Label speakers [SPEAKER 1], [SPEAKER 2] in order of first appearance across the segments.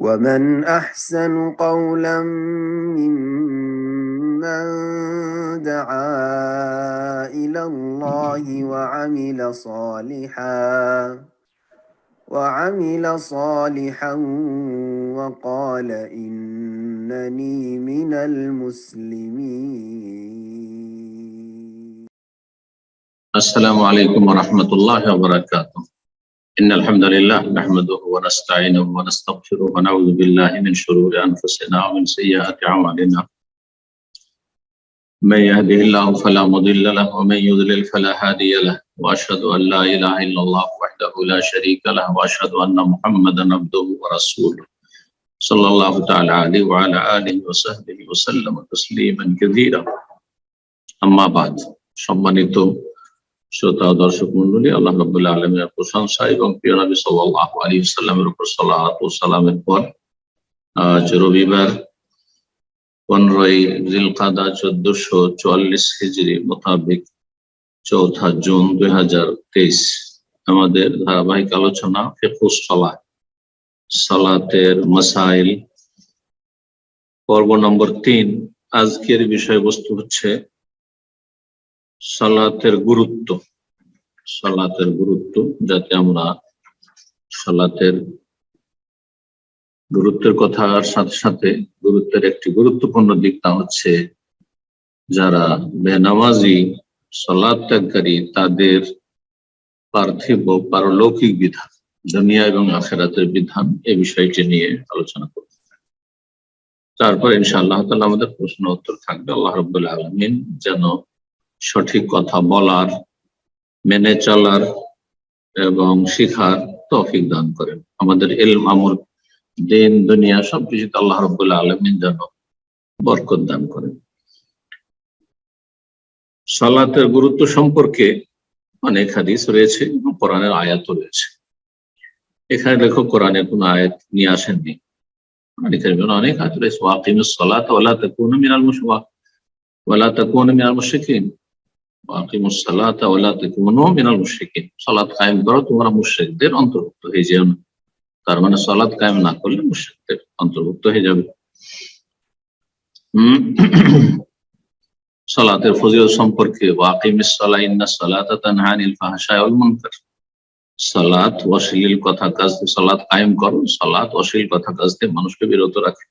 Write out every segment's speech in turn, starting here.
[SPEAKER 1] ومن أحسن قولا ممن دعا إلى الله وعمل صالحا وقال إنني من المسلمين.
[SPEAKER 2] السلام عليكم ورحمة الله وبركاته. إن الحمد لله نحمده ونستعينه ونستغفره ونعوذ بالله من شرور أنفسنا ومن سيئات أعمالنا. من يهده الله فلا مضل له ومن يضلل فلا هادي له، وأشهد أن لا إله إلا الله وحده لا شريك له، وأشهد أن محمدا عبده ورسوله صلى الله تعالى عليه وعلى آله وصحبه وسلم تسليما كثيرا. أما بعد, সম্মানিত শ্রোতা দর্শক মণ্ডলী, আল্লাহ রাব্বুল আলামিনের প্রশংসা এবং প্রিয় নবী সাল্লাল্লাহু আলাইহি ওয়াসাল্লামের উপর সালাত ও সালামের পর আজ রবিবার 15ই জিলকাদা 1444 হিজরি মোতাবেক 4 জুন 2023 আমাদের ধারাবাহিক আলোচনা ফিকহুস সালাত, সালাতের মাসাইল, পর্ব নম্বর 3। আজকের বিষয়বস্তু হচ্ছে সালাতের গুরুত্ব। সালাতের গুরুত্ব, যাতে আমরা সালাতের গুরুত্বের কথার সাথে সাথে গুরুত্বের একটি গুরুত্বপূর্ণ দিকটা হচ্ছে যারা বেনামাজি সালাত ত্যাগকারী তাদের পার্থিব পারলৌকিক বিধান, দুনিয়া এবং আখিরাতের বিধান, এই বিষয়টি নিয়ে আলোচনা করব। তারপর ইনশাআল্লাহ তাআলা আমাদের প্রশ্ন উত্তর থাকবে। আল্লাহ রাব্বুল আলামিন যেন সঠিক কথা বলার, মেনে চলার এবং শিখার তৌফিক দান করেন। আমাদের ইলম, আমল, দিন, দুনিয়া সবকিছুতে আল্লাহ রাব্বুল আলামিন যেন বরকত দান করেন। সালাতের গুরুত্ব সম্পর্কে অনেক হাদিস রয়েছে এবং কোরআনের আয়াতও রয়েছে। এখানে লেখক কোরআনের কোন আয়াত নিয়ে আসেননি, অনেক আয়াত রয়েছে। ওয়াকিমুস সালাতা ওয়ালা তাকুনু মিনাল মুশরিকিন, ওয়াকিমুস সালাতা ওয়ালা তাকুনু মিনাল মুশরিকিন, সালাত কায়েম করো, তোমরা মুশরিকদের অন্তর্ভুক্ত হয়ে যেও না। তার মানে সালাত কায়েম না করলে মুশরিকদের অন্তর্ভুক্ত হয়ে যাবে। সালাতের ফজিলত সম্পর্কে ওয়াকিমিস সালাহ ইন্নাস সালাতা তানহা আনিল ফাহশাই ওয়াল মুনকার, সালাত অশ্লীল কথা কাজ থেকে, সালাত কায়েম করো, সালাত অশ্লীল কথা কাজ থেকে মানুষকে বিরত রাখে।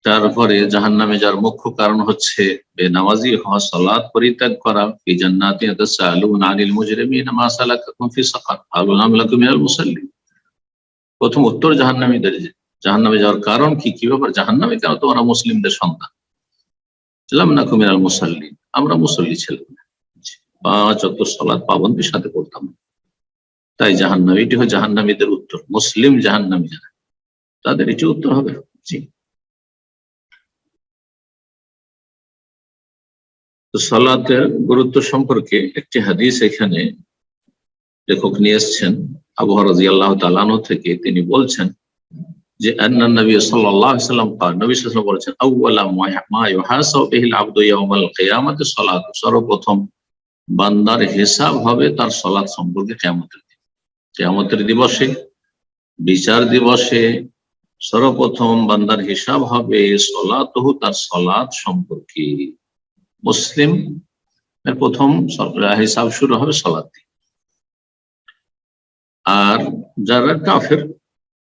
[SPEAKER 2] তারপরে জাহান্নামে যার মুখ্য কারণ হচ্ছে বেনামাজি হওয়া, সালাত পরিত্যাগ করা। ফি জান্নাতিন ইয়াতাসাআলুনা আনিল মুজরিমিনা মা সালাকাকুম ফি সাকার ক্বালু লাম নাকু মিনাল মুসাল্লিন। প্রথম উত্তর জাহান্নামীদের, জাহান্নামে যাওয়ার কারণ কি, কি ব্যাপার, জাহান্নামে কেন তোমরা মুসলিমদের সন্তান? লাম নাকু মিনাল মুসাল্লিন, আমরা মুসল্লি ছিলাম না, 5 ওয়াক্ত সালাত পাবন্দির সাথে পড়তাম, তাই জাহান্নামী। এটি হয় জাহান্নামীদের উত্তর। মুসলিম জাহান্নামী যারা, তাদের এটি উত্তর হবে। জি, তো সালাতের গুরুত্ব সম্পর্কে একটি হাদিস এখানে লেখক নিয়ে এসেছেন আবু হুরায়রা রাদিয়াল্লাহু তাআলা আনহু থেকে। তিনি বলছেন যে আন্নান নবী সাল্লাল্লাহু আলাইহি ওয়াসাল্লাম قال, নবী সাল্লাল্লাহু আলাইহি ওয়াসাল্লাম বলেছেন, আউওয়ালা মা ইউহাসাবু বিহিল আবদু ইয়াউমাল কিয়ামাতি সালাত, সর্বপ্রথম বান্দার হিসাব হবে তার সালাত সম্পর্কে কিয়ামতের দিন। কিয়ামতের দিবসে, বিচার দিবসে সর্বপ্রথম বান্দার হিসাব হবে সালাতুহু, তার সালাত সম্পর্কে। মুসলিম এর প্রথম হিসাব শুরু হবে সালাত দিয়ে। আর যারা কাফের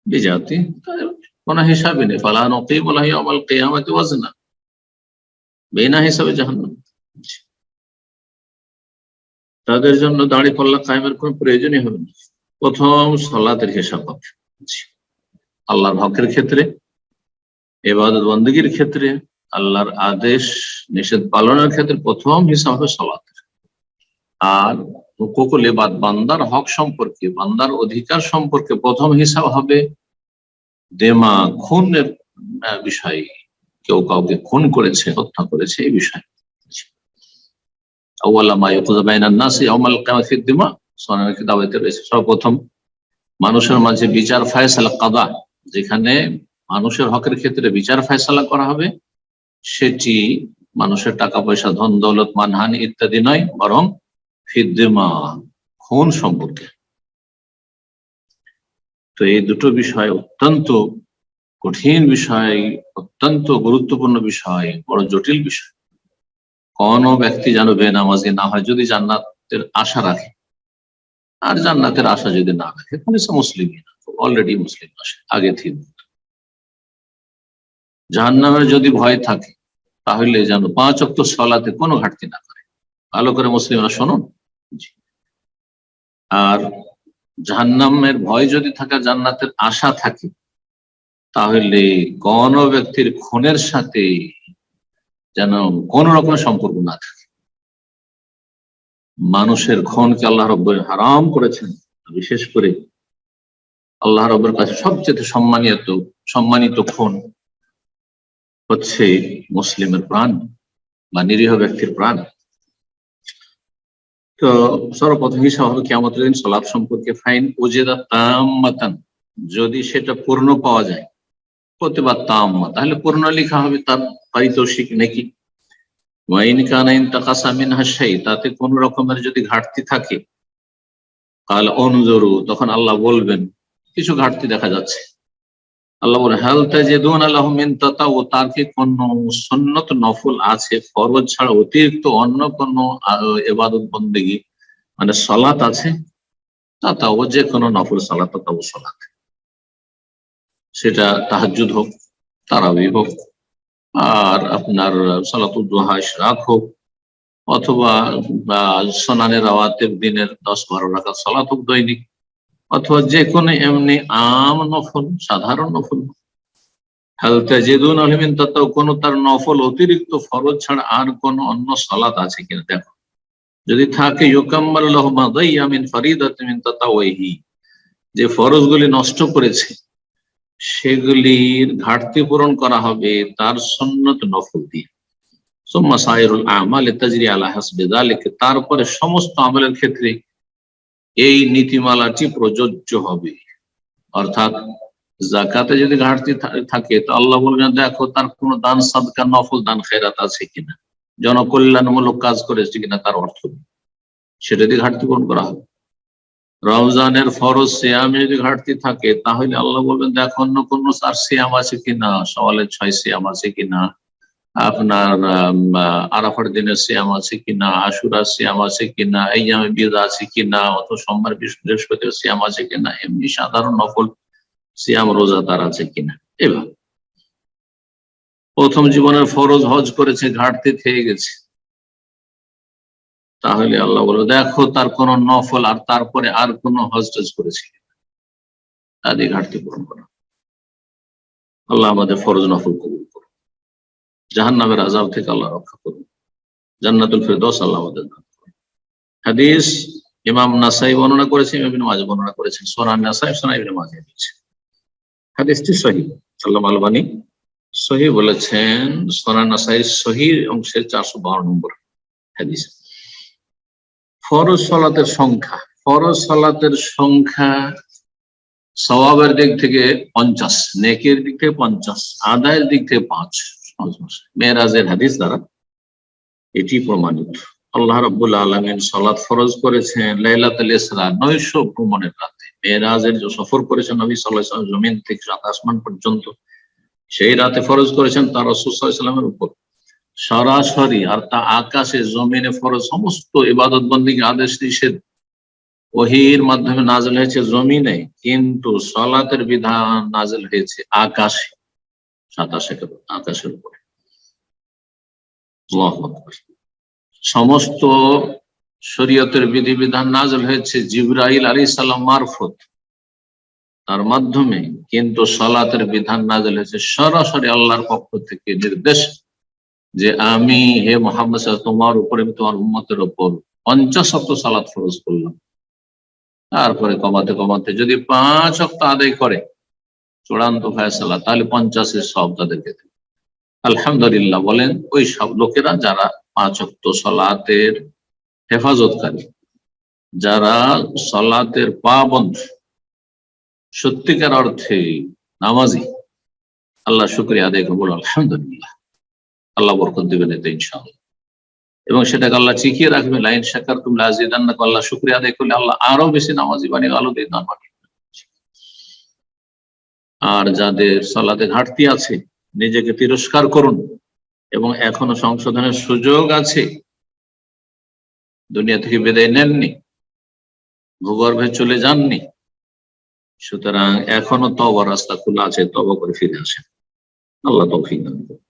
[SPEAKER 2] বিজাতি, তাদের কোন হিসাবই নেই। ফালা নুকিমু লাহু ইয়াউমাল কিয়ামাতি ওয়াজনা, বিনা হিসাবে জাহান্নাম। তাদের জন্য দাড়ি পাল্লা কায়েমের কোন প্রয়োজনই হবে না। প্রথম সালাতের হিসাব হবে। আল্লাহর হকের ক্ষেত্রে, ইবাদত বন্দেগীর ক্ষেত্রে, আল্লাহর আদেশ নিষেধ পালনের ক্ষেত্রে প্রথম হিসাব হবে সালাতের। আর হুকুকুল ইবাদ, বান্দার হক সম্পর্কে, বান্দার অধিকার সম্পর্কে প্রথম হিসাব হবে দেমা, খুনের বিষয়, কেউ কাউকে খুন করেছে, হত্যা করেছে, এই বিষয়। আউয়ালা মা ইউকযা বাইনান নাস ইয়াউমাল কিয়ামাতি ফিদ-দিমা, সুনানে কিতাবেতে রয়েছে সর্বপ্রথম মানুষের মাঝে বিচার ফয়সালা, কাদা, যেখানে মানুষের হকের ক্ষেত্রে বিচার ফয়সালা করা হবে, সেটি মানুষের টাকা পয়সা, ধন দৌলত, মানহানি ইত্যাদি নয়, বরং ফিদ-দিমা, খুন সম্পর্কে। তো এই দুটো বিষয় অত্যন্ত কঠিন বিষয়, অত্যন্ত গুরুত্বপূর্ণ বিষয়, বড় জটিল বিষয়। কোন ব্যক্তি যেন বেনামাজি না হয় যদি জান্নাতের আশা রাখে, আর জান্নাতের আশা যদি না রাখে তাহলে সে মুসলিমই না, অলরেডি মুসলিম আসে আগে থেকে। জাহান্নামের যদি ভয় থাকে তাহলে যেন 5 ওয়াক্ত সালাতে কোনো ঘাটতি না করে। ভালো করে মুসলিমরা শুনুন। আর জাহান্নামের ভয় যদি থাকে, জান্নাতের আশা থাকে, তাহলে কোন ব্যক্তির খুনের সাথে যেন কোন রকম সম্পর্ক না থাকে। মানুষের খুনকে আল্লাহ রাব্বুল হারাম করেছেন। বিশেষ করে আল্লাহ রাব্বুল কাছে সবচেয়ে সম্মানিত খুন হচ্ছে মুসলিমের প্রাণ বা নিরীহ ব্যক্তির প্রাণ। তো সর্বপ্রথম হিসাব হবে কিয়ামতের দিন সালাত সম্পর্কে ফাইন উজিদা তাম্মাতান, যদি সেটা পূর্ণ পাওয়া যায়, প্রতিবাদ তাম্মা, তাহলে পূর্ণ লেখা হবে তার পারিতোষিক নাকি। ওয়াইন কানা ইনতাকাসা মিনহা শাই, তাতে কোন রকমের যদি ঘাটতি থাকে, কাল অনুজরু, তখন আল্লাহ বলবেন কিছু ঘাটতি দেখা যাচ্ছে। আল্লাহ বলে হাল তাজিদুনা লাহুম মিন তাতাউ, তার কি কোন সুন্নত নফল আছে, ফরজ ছাড়া অতিরিক্ত অন্য কোন ইবাদত বন্দেগী মানে সালাত আছে? তাতাও, যে কোনো নফল সালাত, তাতাও সালাত, সেটা তাহাজ্জুদ হোক, তারাবি হোক, আর আপনার সালাতুদ দুহা ইশরাক হোক, অথবা সুনানে রাওয়াতিব দিনের 10-12 রাকাত সালাত হোক দৈনিক, অথবা যে কোনো এমনি আম নফল, সাধারণ নফল। হাল তাজিদুনা লাহুম মিন তাতাউ, কোন তার নফল অতিরিক্ত ফরজ ছাড়া আর কোন অন্য সালাত আছে কিনা দেখো। যদি থাকে ইউকাম্মালু লাহু মা দাইয়া মিন ফারিদাতিন মিন তাতাওয়িহি, যে ফরজগুলি নষ্ট করেছে সেগুলির ঘাটতি পূরণ করা হবে তার সুন্নত নফল দিয়ে। সুম্মা সাইরুল আমাল তাজরি আলা হাসবি যালিকা, তারপরে সমস্ত আমলের ক্ষেত্রে এই নীতিমালাটি প্রযোজ্য হবে। অর্থাৎ যাকাতে যদি ঘাটতি থাকে তো আল্লাহ বলবেন দেখো তার কোন দান সাদকা নফল দান খেরাত আছে কিনা, জনকল্যাণমূলক কাজ করেছে কিনা, তার অর্থ সেটা দিয়ে ঘাটতি পূরণ করা হবে। রমজানের ফরজ সিয়ামে যদি ঘাটতি থাকে তাহলে আল্লাহ বলবেন দেখো অন্য কোন আর সিয়াম আছে কিনা, সওয়ালের 6 সিয়াম আছে কিনা, আপনার আরাফার দিনের সিয়াম আছে কিনা, আশুরার সিয়াম আছে কিনা, আইয়ামে বিদ আছে কিনা, অথবা সোমবার বৃহস্পতির সিয়াম আছে কিনা, এমনি সাধারণ নফল সিয়াম রোজা তার আছে কিনা। এবার প্রথম জীবনের ফরজ হজ করেছে, ঘাটতি থেকে গেছে, তাহলে আল্লাহ বলবে দেখো তার কোন নফল আর তারপরে আর কোন হজ টজ করেছে তাদের ঘাটতি পূরণ করা। আল্লাহ আমাদের ফরজ নফল কবুল করুন, জাহান্নামের আযাব থেকে আল্লাহ রক্ষা করুন, জান্নাতুল ফেরদৌস আল্লাহ আমাদের দান করুন। হাদিস ইমাম নাসাই বর্ণনা করেছেন, ইমাম ইবনে মাজাহ বর্ণনা করেছেন, সুনান নাসাই, সুনান ইবনে মাজাহ দিয়েছে। হাদিসটি সহিহ, আল্লামা আলবানী সহিহ বলেছেন। সুনান নাসাই সহিহ অংশের 452 নম্বর হাদিস। ফরজ সালাতের সংখ্যা সওয়াবের দিক থেকে 50, নেকির দিক থেকে 50, আদায়ের দিক থেকে 5। মেরাজের হাদিস দ্বারা এটি প্রমাণিত। আল্লাহ রাব্বুল আলামিন সালাত ফরজ করেছেন লাইলাতুল ইসরা, 900 ভ্রমণের রাতে। মেরাজের যে সফর করেছেন নবী সাল্লাল্লাহু আলাইহি ওয়াসাল্লাম জমিন থেকে সাত আসমান পর্যন্ত, সেই রাতে ফরজ করেছেন তার রাসূল সাল্লাল্লাহু আলাইহি ওয়াসাল্লামের উপর সরাসরি। আর তা আকাশে জমিনে ফরজ সমস্ত ইবাদত বন্দেগী আদেশ নিষেধ ওহীর মাধ্যমে নাযিল হয়েছে জমিনে, কিন্তু সালাতের বিধান নাযিল হয়েছে আকাশে, আকাশের উপরে। আল্লাহু আকবার। সমস্ত শরীয়তের বিধিবিধান নাযিল হয়েছে জিবরাইল আলাইহিস সালাম মারফত, তার মাধ্যমে, কিন্তু সালাতের বিধান নাযিল হয়েছে সরাসরি আল্লাহর পক্ষ থেকে নির্দেশ, যে আমি হে মুহাম্মদ সাল্লাল্লাহু আলাইহি ওয়াসাল্লাম তোমার উপরে, তোমার উম্মতের উপর 50 ওয়াক্ত সালাত ফরজ করলাম। তারপরে কমাতে কমাতে যদি 5 ওয়াক্ত আদায় করে চূড়ান্ত ফয়সালা, তাহলে 50-এর সব তাদেরকে দেবে। আলহামদুলিল্লাহ বলেন ওই সব লোকেরা যারা 5 ওয়াক্ত সালাতের হেফাজতকারী, যারা সালাতের পাবন্দ, সত্যিকার অর্থে নামাজি। আল্লাহ শুকরিয়া আদায় করবো, আলহামদুলিল্লাহ। আল্লাহ বরকত দিবেন এতে ইনশাআল্লাহ, এবং সেটাকে আল্লাহ চিকিয়ে রাখবে। লাইন শাকারতুম লাযিদান্নাকুম, আল্লাহ শুকরিয়া আদায় করলে আল্লাহ আরো বেশি নামাজি বানিয়ে আলো দিয়ে দান বানিয়ে। আর যাদের সালাতে ঘাটতি আছে নিজেকে তিরস্কার করুন, এবং এখনো সংশোধনের সুযোগ আছে, দুনিয়া থেকে বিদায় নেননি, ভূগর্ভে চলে যাননি, সুতরাং এখনো তওবা রাস্তা খোলা আছে, তওবা করে ফিরে আসেন। আল্লাহ তৌফিক দান করুন।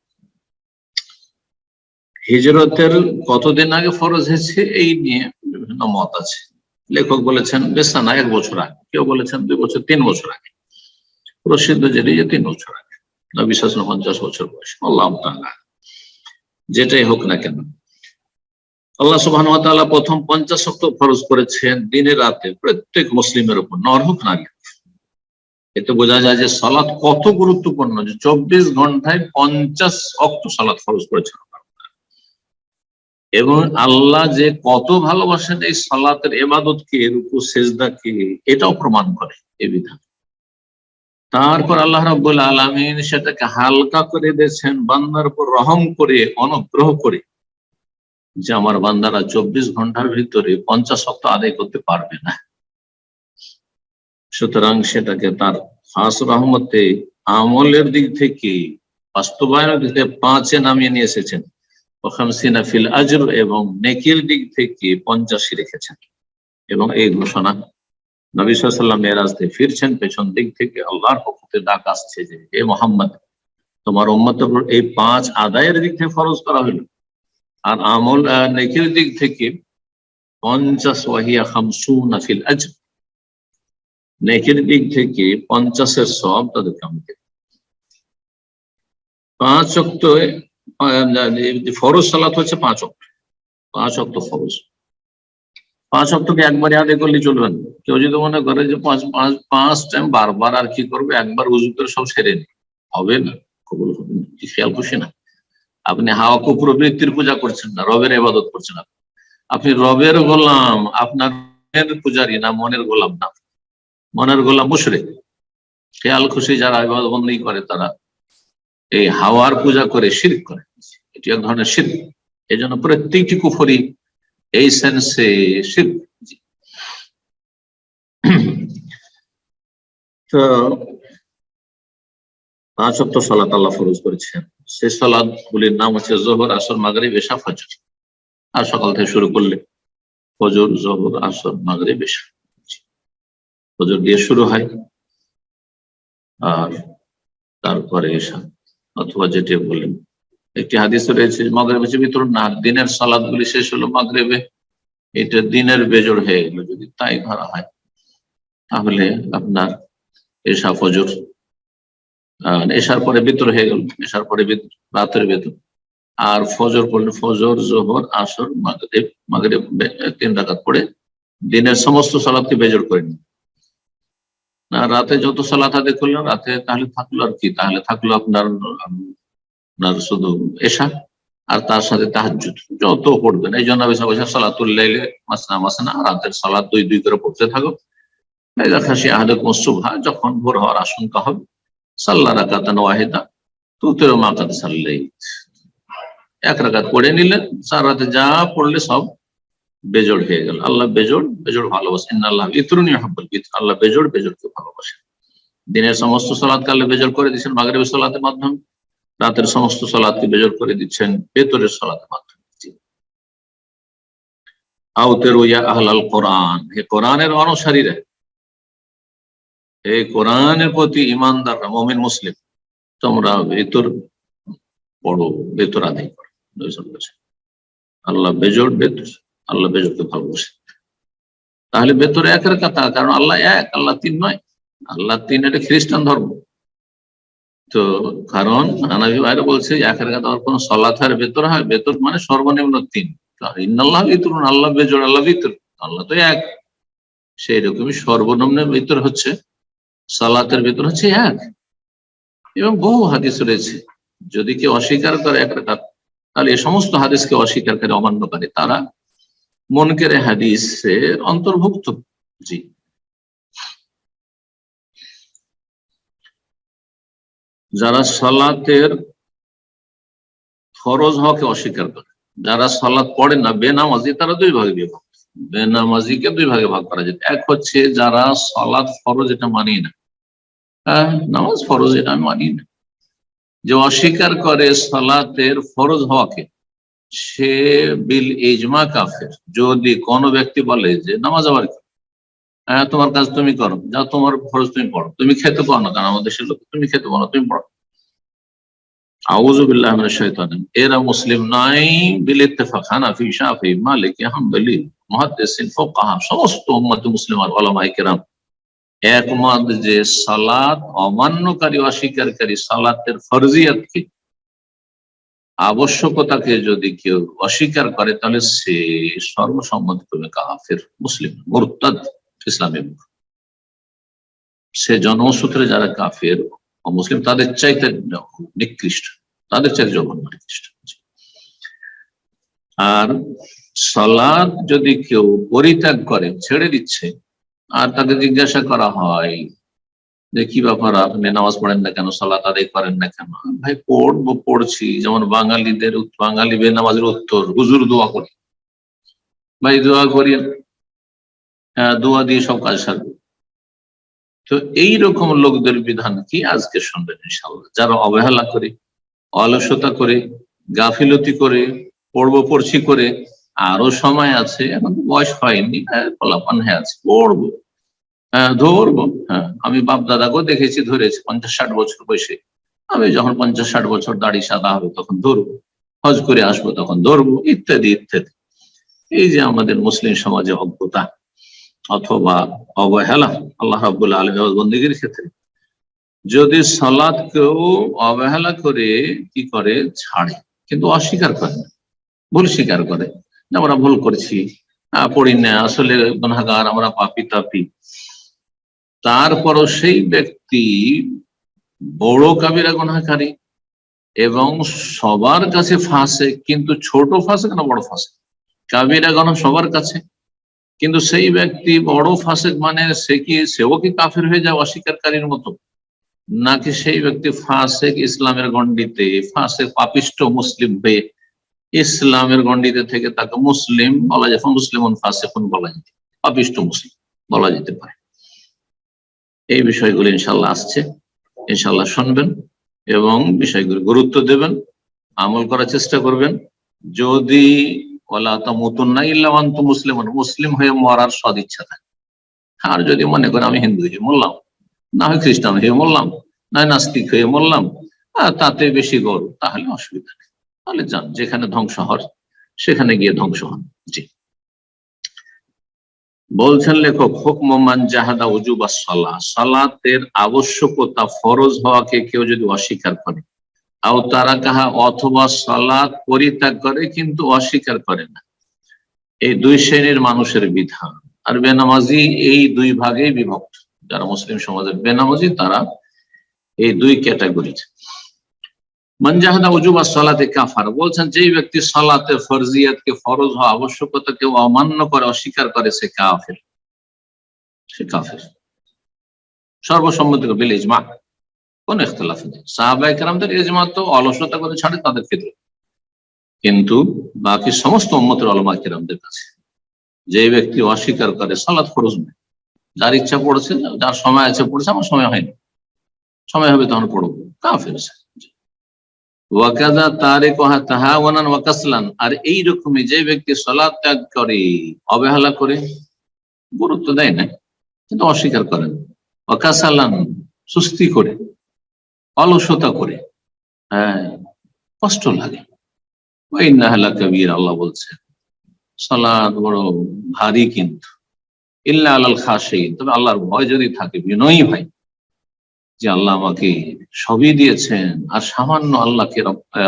[SPEAKER 2] হিজরতের কতদিন আগে ফরজ হয়েছে এই নিয়ে বিভিন্ন মত আছে। লেখক বলেছেন বেশি না 1 বছর আগে, কেউ বলেছেন 2 বছর 3 বছর আগে, প্রসিদ্ধ যেটি যে 3 বছর আগে, নবী সাল্লাল্লাহু আলাইহি ওয়াসাল্লাম 50 বছর বয়স। আল্লাহু তাআলা যেটাই হোক না কেন, আল্লাহ সুবহানাহু ওয়া তাআলা প্রথম 50 ওয়াক্ত ফরজ করেছেন দিনে রাতে প্রত্যেক মুসলিমের উপর, নর হোক নারী। এতে বোঝা যায় যে সালাত কত গুরুত্বপূর্ণ, যে 24 ঘন্টায় 50 ওয়াক্ত সালাত ফরজ করেছেন, এবং আল্লাহ যে কত ভালোবাসেন এই সালাতের ইবাদতকে, রুকু সেজদাকে, এটাও প্রমাণ করে এই বিধান। তারপর আল্লাহ রাব্বুল আলামিন সেটাকে হালকা করে দিয়েছেন, বান্দার উপর রহম করে, অনুগ্রহ করে, যে আমার বান্দারা 24 ঘন্টার ভিতরে 50 ওয়াক্ত আদায় করতে পারবে না। সুতরাং সেটাকে তার খাস রহমতে আমলের দিক থেকে, বাস্তবায়নের দিক থেকে 5-এ নামিয়ে নিয়ে এসেছেন, ওয়াখামসিনা ফিল আজর, এবং নেকির দিক থেকে 85 রেখেছেন। এবং এই ঘোষণা নবী সাল্লাল্লাহু আলাইহি ওয়াসাল্লাম মেরাজ থেকে ফিরছেন, পেছন দিক থেকে আল্লাহর পক্ষ থেকে ডাক আসছে যে হে মুহাম্মদ, তোমার উম্মতের উপর এই 5 আদায়ের দিক থেকে ফরজ করা হলো, আর আমল নেকির দিক থেকে 50 ওয়াহিয়া 50 ফিল আজর, নেকির দিক থেকে 50-এর সব তাদেরকে আমি দেব। 5 ওয়াক্ত ফরজ সালাত হচ্ছে 5 ওয়াক্ত, 5 ওয়াক্ত ফরজ। 5 ওয়াক্তকে একবারে আদায় করলে চলবে না। কেউ যদি মনে করে যে 5 টাইম বারবার আর কি করবে, একবার উযু করে সব সেরে নি, হবে না, কবুল হবে না। খেয়াল করছি না, আপনি হাওয়া কুপ্রবৃত্তির পূজা করছেন না, রবের ইবাদত করছেন। আপনি রবের গোলাম, আপনার পূজারী না, মনের গোলাম না, মনের গোলাম মুশরিক। খেয়াল খুশি যারা ইবাদত বন্দী করে তারা এই হাওয়ার পূজা করে শিরক করে, এটি এক ধরনের শিরক। এই জন্য প্রত্যেকটি কুফরি এই সেন্সে শিরক। তো 5 ওয়াক্ত সালাত আল্লাহ ফরজ করেছেন। সেই সালাত গুলির নাম হচ্ছে যোহর, আসর, মাগরিব, এশা, ফজর। আর সকাল থেকে শুরু করলে ফজর, যোহর, আসর, মাগরিব, এশা। ফজর দিয়ে শুরু হয়, আর তারপরে এশা, অথবা যেটি বললেন। একটি হাদিস রয়েছে মাগরিবে যে বিতরণ না, দিনের সালাত গুলি শেষ হলো মাগরিবে, এটা দিনের বেজোড় হয়ে গেল। যদি তাই ধরা হয় তাহলে আপনার এশা, ফজর, এশার পরে বিতর হয়ে গেল, এশার পরে রাতের বেতর। আর ফজর পড়লে ফজর, যোহর, আসর, মাগরিব, মাগরিব 3 রাকাত পড়ে দিনের সমস্ত সালাতকে বেজোড় করে নিন। রাতে যত সালাত আদায় করলেন রাতে, তাহলে থাকলো আর কি, তাহলে থাকলো আপনার শুধু এশা, আর তার সাথে তাহাজ্জুদ যত পড়বেন। এই জন্য সালাতুল লাইলে মাসনা মাসনা, রাতের সালাত 2-2 করে পড়তে থাকো। যখন ভোর হওয়ার আশঙ্কা হবে, সাল্লা রাকাতান ওয়াহিদা তুতিরু মা কাদ সাল্লাইত, 1 রাকাত পড়ে নিলেন, সারা রাতে যা পড়লে সব বেজোড় হয়ে গেল। আল্লাহ বেজোড় ভালোবাসেন। ইন্নাল্লাহ ইতরুন ইউহিব্বুল ইতর, আল্লাহ বেজোড়কে ভালোবাসেন। দিনের সমস্ত সালাতকে আল্লাহ বেজোড় করে দিচ্ছেন মাগরিবের সালাতের মাধ্যমে, রাতের সমস্ত সালাতকে বেজোড় করে দিচ্ছেন বেতরের সালাতের মাধ্যমে। আউতিরু ইয়া আহলাল কোরআন, হে কোরআনের অনুসারীরা, এই কোরআনের প্রতি ঈমানদাররা, মুমিন মুসলিম, তোমরা বেতর পড়ো, বেতর আদায় করো। আল্লাহ বেজোড়, আল্লাহ বেজোড়কে ভালোবাসে। তাহলে বেতরে 1 রাকাত, কারণ আল্লাহ 1, আল্লাহ 3 নয়। আল্লাহ 3 এটা খ্রিস্টান ধর্ম। তো কারণ হানাফি ভাইরা বলছে 1 রাকাত আর কোন সালাত আর বেতর হয়, বেতর মানে সর্বনিম্ন 3। ইন্নাল্লাহ ইতরুন, আল্লাহ বেজোড়, আল্লাহ বিতর, আল্লাহ তো 1। সেই রকমই সর্বনিম্ন বেতর হচ্ছে, সালাতের বেতর হচ্ছে 1। এবং বহু হাদিস রয়েছে, যদি কেউ অস্বীকার করে 1 রাকাত, তাহলে এই সমস্ত হাদিসকে অস্বীকারী, অমান্যকারী, তারা মুনকারে হাদিসের অন্তর্ভুক্ত। জি, যারা সালাতের ফরজ হওয়াকে অস্বীকার করে, যারা সালাত পড়ে না, বেনামাজি, তারা 2 ভাগে বিভক্ত। বেনামাজিকে 2 ভাগে ভাগ করা যায়। এক হচ্ছে যারা সালাত ফরজ এটা মানি না, নামাজ ফরজ এটা আমি মানি না। যে অস্বীকার করে সালাতের ফরজ হওয়াকে সে বিল ইজমা কাফের। যদি কোনো ব্যক্তি বলে যে নামাজ আবার কি, তোমার কাজ তুমি করো, যা তোমার ফরজ তুমি পড়ো, তুমি খেতে পারো না, কারণ আমাদের দেশের লোক তুমি খেতে পারো না, তুমি পড়ো, আউযু বিল্লাহি মিনাশ শাইতানির। এরা মুসলিম নাই বিল ইত্তেফাক। হানাফি, শাফি, মালিকি, হাম্বলি, মুহাদ্দিসিন, ফুকাহা সমস্ত উম্মত মুসলিম আর উলামায়ে কেরাম একমত যে সালাত অমান্যকারী, অস্বীকারী সালাতের ফরজিয়াতকে, আবশ্যকতাকে যদি কেউ অস্বীকার করে তাহলে সে সর্বসম্মতক্রমে কাফের, মুসলিম মুরতাদ, ইসলামে সে জন্মসূত্রে যারা কাফের মুসলিম তাদের চাইতে নিকৃষ্ট, তাদের চাইতে জঘন্য নিকৃষ্ট। আর সালাত যদি কেউ পরিত্যাগ করে, ছেড়ে দিচ্ছে, আর তাকে জিজ্ঞাসা করা হয় যে কি ব্যাপার, আপনি নামাজ পড়েন না কেন, সালাত আদায় করেন না কেন? ভাই পড়বো, পড়ছি। যেমন বাঙালি বেনামাজের উত্তর, হুজুর দোয়া করি। ভাই দোয়া করি, দোয়া দিয়ে সব কাজ সারবে। তো এইরকম লোকদের বিধান কি আজকে শুনবেন ইনশাআল্লাহ। যারা অবহেলা করে, অলসতা করে, গাফিলতি করে, পড়ছি করে, আরো সময় আছে, এখন তো বয়স হয়নি, ফলাফল হয়ে আছে, পড়বো, ধরবো। আমি বাপ দাদাকেও দেখেছি, ধরেছি 50-60 বছর বয়সে। আমি যখন 50-60 বছর দাড়ি সাদা হবে তখন ধরবো, হজ করে আসবো তখন ধরবো, ইত্যাদি ইত্যাদি। এই যে আমাদের মুসলিম সমাজে অজ্ঞতা অথবা অবহেলা আল্লাহ রাব্বুল আলামিনের বন্দেগীর ক্ষেত্রে, যদি সালাত কেউ অবহেলা করে কি করে, ছাড়ে, কিন্তু অস্বীকার করে না, ভুল স্বীকার করে, আমরা ভুল করছি, পড়ি না, আসলে গুনাহগার, আমরা পাপী তাপী, তারপরও সেই ব্যক্তি বড় কাবিরা গুনাহকারী এবং সবার কাছে ফাঁসে, কিন্তু ছোট ফাঁসে না বড় ফাঁসে, কাবিরা গুনাহ সবার কাছে, কিন্তু সেই ব্যক্তি বড় ফাসেক, মানে সেও কি কাফের হয়ে যায় অস্বীকারীর মতো, নাকি সেই ব্যক্তি ফাসেক ইসলামের গণ্ডিতে, ফাসেক পাপিষ্ট মুসলিম হয়ে ইসলামের গণ্ডিতে থেকে তাকে মুসলিম বলা যায়, মুসলিমুন ফাসিকুন বলা যেতে, পাপিষ্ট মুসলিম বলা যেতে পারে। এই বিষয়গুলো ইনশাল্লাহ আসছে, ইনশাল্লাহ শুনবেন এবং বিষয়গুলো গুরুত্ব দেবেন, আমল করার চেষ্টা করবেন। যদি মুসলিম হয়ে মরার সদ ইচ্ছা থাকে, আর যদি মনে করেন আমি হিন্দু হয়ে মরলাম, না হয় খ্রিস্টান হয়ে মরলাম, না হয় নাস্তিক হয়ে মরলাম, তাতে বেশি গৌরব, তাহলে অসুবিধা নেই, তাহলে যান, যেখানে ধ্বংস হওয়ার সেখানে গিয়ে ধ্বংস হন। জি, বলছেন লেখক, হুকম মান জাহাদা উজুবা সালাহ, সালাতের আবশ্যকতা, ফরজ হওয়াকে কেউ যদি অস্বীকার করে, আও তারা কাহা, অথবা সালাত পরিত্যাগ করে কিন্তু অস্বীকার করে না, এই দুই শ্রেণীর মানুষের বিধান। আর বেনামাজি এই দুই ভাগে বিভক্ত, যারা মুসলিম সমাজের বেনামাজি তারা এই দুই ক্যাটাগরির। মান জাহাদা উজুবা সালাতে কাফার, বলছেন যেই ব্যক্তি সালাতে ফরজিয়াতকে, ফরজ হওয়া আবশ্যকতাকে অমান্য করে, অস্বীকার করে, সে কাফের, সে কাফের সর্বসম্মতি বিল ইজমা, কোন ইখতিলাফ নেই। সাহাবায়ে কেরামদের ইজমা তো অলসতা করে ছাড়ে তাদের ক্ষেত্রে, কিন্তু বাকি সমস্ত উম্মতের উলামায়ে কেরামদের কাছে যে ব্যক্তি অস্বীকার করে সালাত ফরজ নয়, যার ইচ্ছা পড়ছে, যার সময় আছে পড়ছে, আমার সময় হয়নি, সময় হবে তখন পড়বো, কাফের। ওয়াকাযা তারিকুহা তাহাওয়ানান ওয়া কাসলান, আর এইরকমই যে ব্যক্তি সালাত ত্যাগ করে, অবহেলা করে, গুরুত্ব দেয় না, কিন্তু অস্বীকার করেন, ওয়া কাসালান, সুস্তি করে, অলসতা করে, কষ্ট লাগে, ওয়া ইন্নাহা লাকাবীর, আল্লাহ বলছেন সালাত বড় ভারী, কিন্তু ইল্লা আলাল খাশিঈন, তবে আল্লাহর ভয় যদি থাকে, বিনয়ী ভাই, যে আল্লাহ আমাকে সবই দিয়েছেন, আর সামান্য আল্লাহকে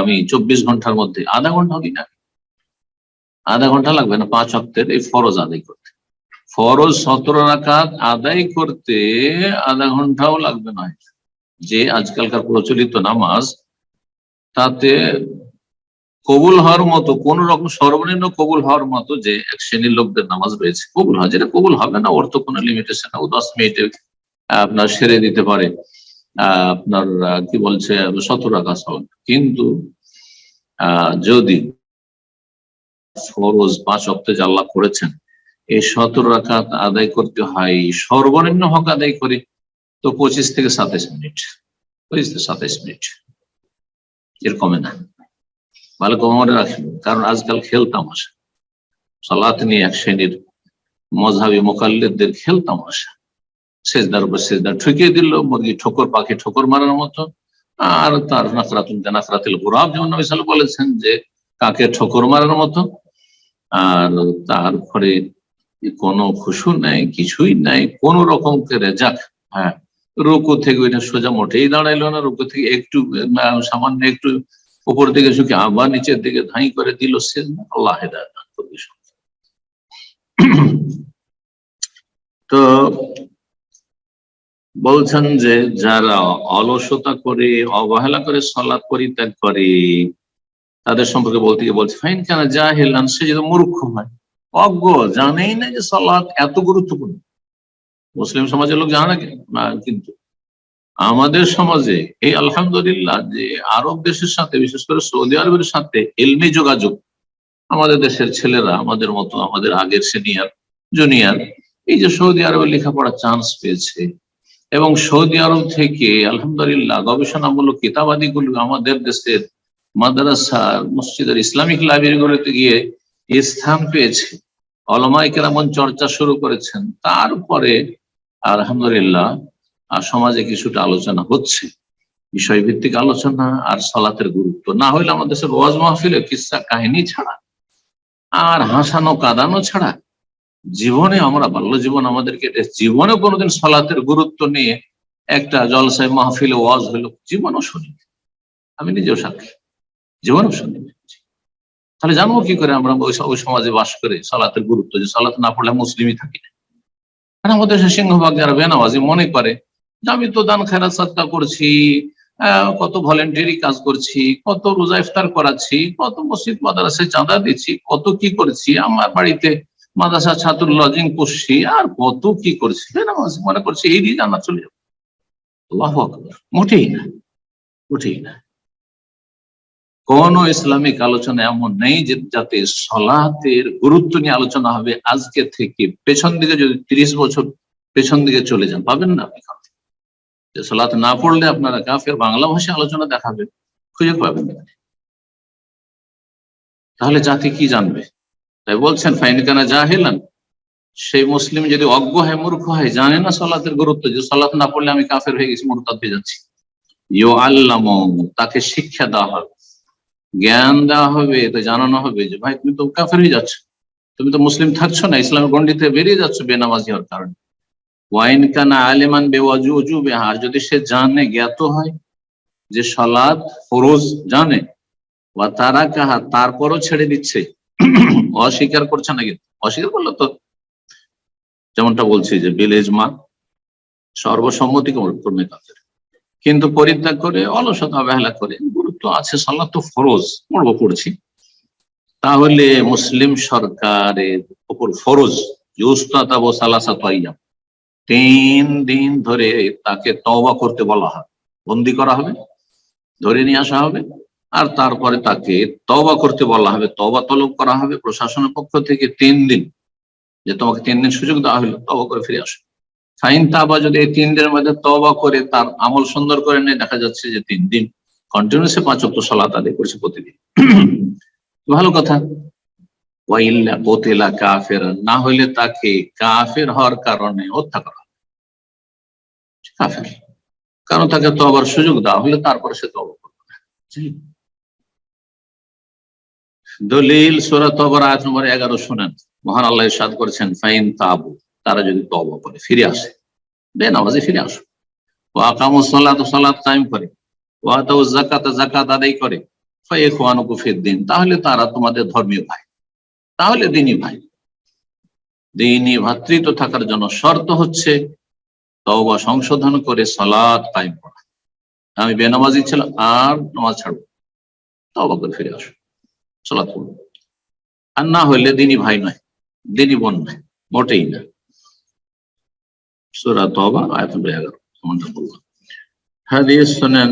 [SPEAKER 2] আমি 24 ঘন্টার মধ্যে আধা ঘন্টা হবে না, আধা ঘন্টা লাগবে না 5 ওয়াক্তের এই ফরজ আদায় করতে, ফরজ 17 রাকাত আদায় করতে আধা ঘন্টাও লাগবে না। যে আজকালকার প্রচলিত নামাজ, তাতে কবুল হওয়ার মতো, কোন রকম সর্বনিম্ন কবুল হওয়ার মতো যে এক শ্রেণীর লোকদের নামাজ রয়েছে, কবুল হয়, যেটা কবুল হবে না ওর তো কোনো লিমিটেশন, ও 10 মিনিটে আপনার সেরে দিতে পারে, আপনার কি বলছে 17 রাকাত সালাত। কিন্তু যদি ফরজ 5 ওয়াক্তে যে আল্লাহ করেছেন, এই 17 রাকাত আদায় করতে হয় সর্বনিম্ন হক আদায় করে, তো 25 থেকে 27 মিনিট, 25 থেকে 27 মিনিট, এর কমে না। ভালো কম মনে রাখেন, কারণ আজকাল খেলতামাশা সালাত নিয়ে এক শ্রেণীর মযহাবী মুকাল্লিদদের খেলতামাশা, সেজদার উপর সেজদা ঠুকিয়ে দিল, মুরগি ঠোকর পাখি ঠোকর মারার মতো। আর তার নাকরাতুল গুরাব, যেমন নবী সাল্লাল্লাহু আলাইহি ওয়াসাল্লাম বলেছেন যে কাকে ঠোকর মারার মতো। আর তারপরে কোনো খুশু নাই, কিছুই নাই, কোন রকম করে যাক, হ্যাঁ রুকু থেকে ওইটা সোজা মোটেই দাঁড়াইলো না, রুকু থেকে একটু সামান্য একটু উপর দিকে ঝুঁকে আবার নিচের দিকে ধাই করে দিল, সেজদা। আল্লাহ হেদায়েত দান করুন। তো বলছেন যে যারা অলসতা করে, অবহেলা করে সালাত পরিত্যাগ করে, তাদের সম্পর্কে বলতে গিয়ে বলছে ফাইন কেন জাহিলান, সে যদি মূর্খ হয়, অজ্ঞ, জানেই না যে সালাত এত গুরুত্বপূর্ণ। মুসলিম সমাজের লোক জানে না, কিন্তু আমাদের সমাজে এই আলহামদুলিল্লাহ যে আরব দেশের সাথে, বিশেষ করে সৌদি আরবের সাথে এলমি যোগাযোগ, আমাদের দেশের ছেলেরা, আমাদের মতো, আমাদের আগের সিনিয়র জুনিয়র, এই যে সৌদি আরবে লেখাপড়ার চান্স পেয়েছে, এবং সৌদি আরব থেকে আলহামদুলিল্লাহ গবেষণামূলক কিতাবাদিগুলো আমাদের দেশের মাদ্রাসা, মসজিদের, ইসলামিক লাইব্রেরিগুলোতে গিয়ে স্থান পেয়েছে, ওলামায়ে কেরাম চর্চা শুরু করেছেন। তারপরে আলহামদুলিল্লাহ সমাজে কিছুটা আলোচনা হচ্ছে, বিষয়ভিত্তিক আলোচনা, আর সালাতের গুরুত্ব। না হইলে আমাদের দেশের ওয়াজ মাহফিলে কিসসা কাহিনী ছাড়া আর হাসানো কাঁদানো ছাড়া জীবনে, আমরা বাল্য জীবন আমাদেরকে জীবনে কোনোদিন সালাতের গুরুত্ব নিয়ে একটা জলসায় মাহফিলে ওয়াজ হইলো জীবনও শুনিনি, আমি নিজেও সাক্ষী, জীবনও শুনিনি। তাহলে জানবো কি করে আমরা ওই সমাজে বাস করে সালাতের গুরুত্ব, যে সালাত না পড়লে মুসলিমই থাকি না। কারণ আমাদের সিংহভাগ যারা বেনামাজি মনে করে যে আমি তো দান খেরাত সাদকা করছি, কত ভলেন্টারি কাজ করছি, কত রোজা ইফতার করাচ্ছি, কত মসজিদ মাদ্রাসায় চাঁদা দিচ্ছি, কত কি করছি, আমার বাড়িতে মাদ্রাসা ছাত্র লজিং করছি, আর কত কি করছি, বেনামাজি মনে করছি এই দিয়ে জান্নাত চলে যাবে। আল্লাহু আকবার। মোটেই না, মোটেই না। কোন ইসলামিক আলোচনা এমন নেই যে যাতে সালাতের গুরুত্ব নিয়ে আলোচনা হবে। আজকে থেকে পেছন দিকে যদি 30 বছর পেছন দিকে চলে যান, পাবেন না আপনি যে সালাত না পড়লে আপনারা কাফের, বাংলা ভাষায় আলোচনা দেখাবে, খুঁজে পাবেন না। তাহলে জাতি কি জানবে? তাই বলছেন ফাইন কানা জাহিলান, সেই মুসলিম যদি অজ্ঞ হয়, মূর্খ হয়, জানে না সালাতের গুরুত্ব, যে সালাত না পড়লে আমি কাফের হয়ে গেছি, মুরতাদ হয়ে যাচ্ছি, ইউআল্লামু, তাকে শিক্ষা দেওয়া হবে, জ্ঞান দেওয়া হবে, তো জানানো হবে যে ভাই তুমি তো কাফের হয়ে যাচ্ছ, তুমি তো মুসলিম থাকছো না, ইসলামের গণ্ডি থেকে বেরিয়ে যাচ্ছ বেনামাজি হওয়ার কারণে। ওয়াইন কানা আলিমান বিওয়াজুবে, আর যদি সে জানে, জ্ঞাত হয় যে সালাত ফরজ জানে, ওয়া তারা কাহা, তারপরও ছেড়ে দিচ্ছে, অস্বীকার করছে না, কিন্তু অস্বীকার করলো তো যেমনটা বলছি যে বিল ইজমা, সর্বসম্মতি ক্রমে কাফের, কিন্তু পরিত্যাগ করে, অলসতা অবহেলা করে, গুরুত্ব আছে, সালাত তো ফরজ, পড়ছি, তাহলে মুসলিম সরকারের উপর ফরজ 3 দিন ধরে তাকে তওবা করতে বলা হবে, বন্দি করা হবে, ধরে নিয়ে আসা হবে, আর তারপরে তাকে তওবা করতে বলা হবে, তওবা তলব করা হবে প্রশাসনের পক্ষ থেকে 3 দিন, যে তোমাকে 3 দিন সুযোগ দেওয়া হলো, তওবা করে ফিরে আসো। ফাইন তাবা, যদি এই 3 দিনের মধ্যে তওবা করে তার আমল সুন্দর করে নেয়, দেখা যাচ্ছে যে 3 দিন কন্টিনিউসলি 5 ওয়াক্ত সালাত আদায় করছে প্রতিদিন, ভালো কথা। ওয়াইল্লা কোতিলা কাফের, না হইলে তাকে কাফের হওয়ার কারণে হত্যা করা হবে, কাফের, কারণ তাকে তওবার সুযোগ দেওয়া হলে তারপরে সে তওবা করবে না। দলিল সূরা তওবার আয়াত নম্বর 11 শুনেন, মহান আল্লাহ ইরশাদ করেছেন ফাইন তাবু, তারা যদি তওবা করে ফিরে আসে, বেনামাজি ফিরে আসো, ওয়া আকামুস সালাত, সালাত কায়েম করে, ওয়া আতাউজ যাকাত, যাকাত আদায় করে, ফাইখওয়ানুকুম ফিদ্দিন, তাহলে তারা তোমাদের ধর্মীয় ভাই, তাহলে দ্বীনি ভাই। দ্বীনি ভ্রাতৃত্ব থাকার জন্য শর্ত হচ্ছে তওবা সংশোধন করে সালাত কায়েম করা। আমি বেনামাজি ছিলাম, আর নামাজ ছাড়বো, তওবা করে ফিরে আসো, সালাত পড়ো। আর না হইলে দ্বীনি ভাই নয়, দ্বীনি বোন নয়, মোটেই না। সূরা তওবা আয়াত নম্বর 11 যেমনটা বললাম। হাদিস শুনেন,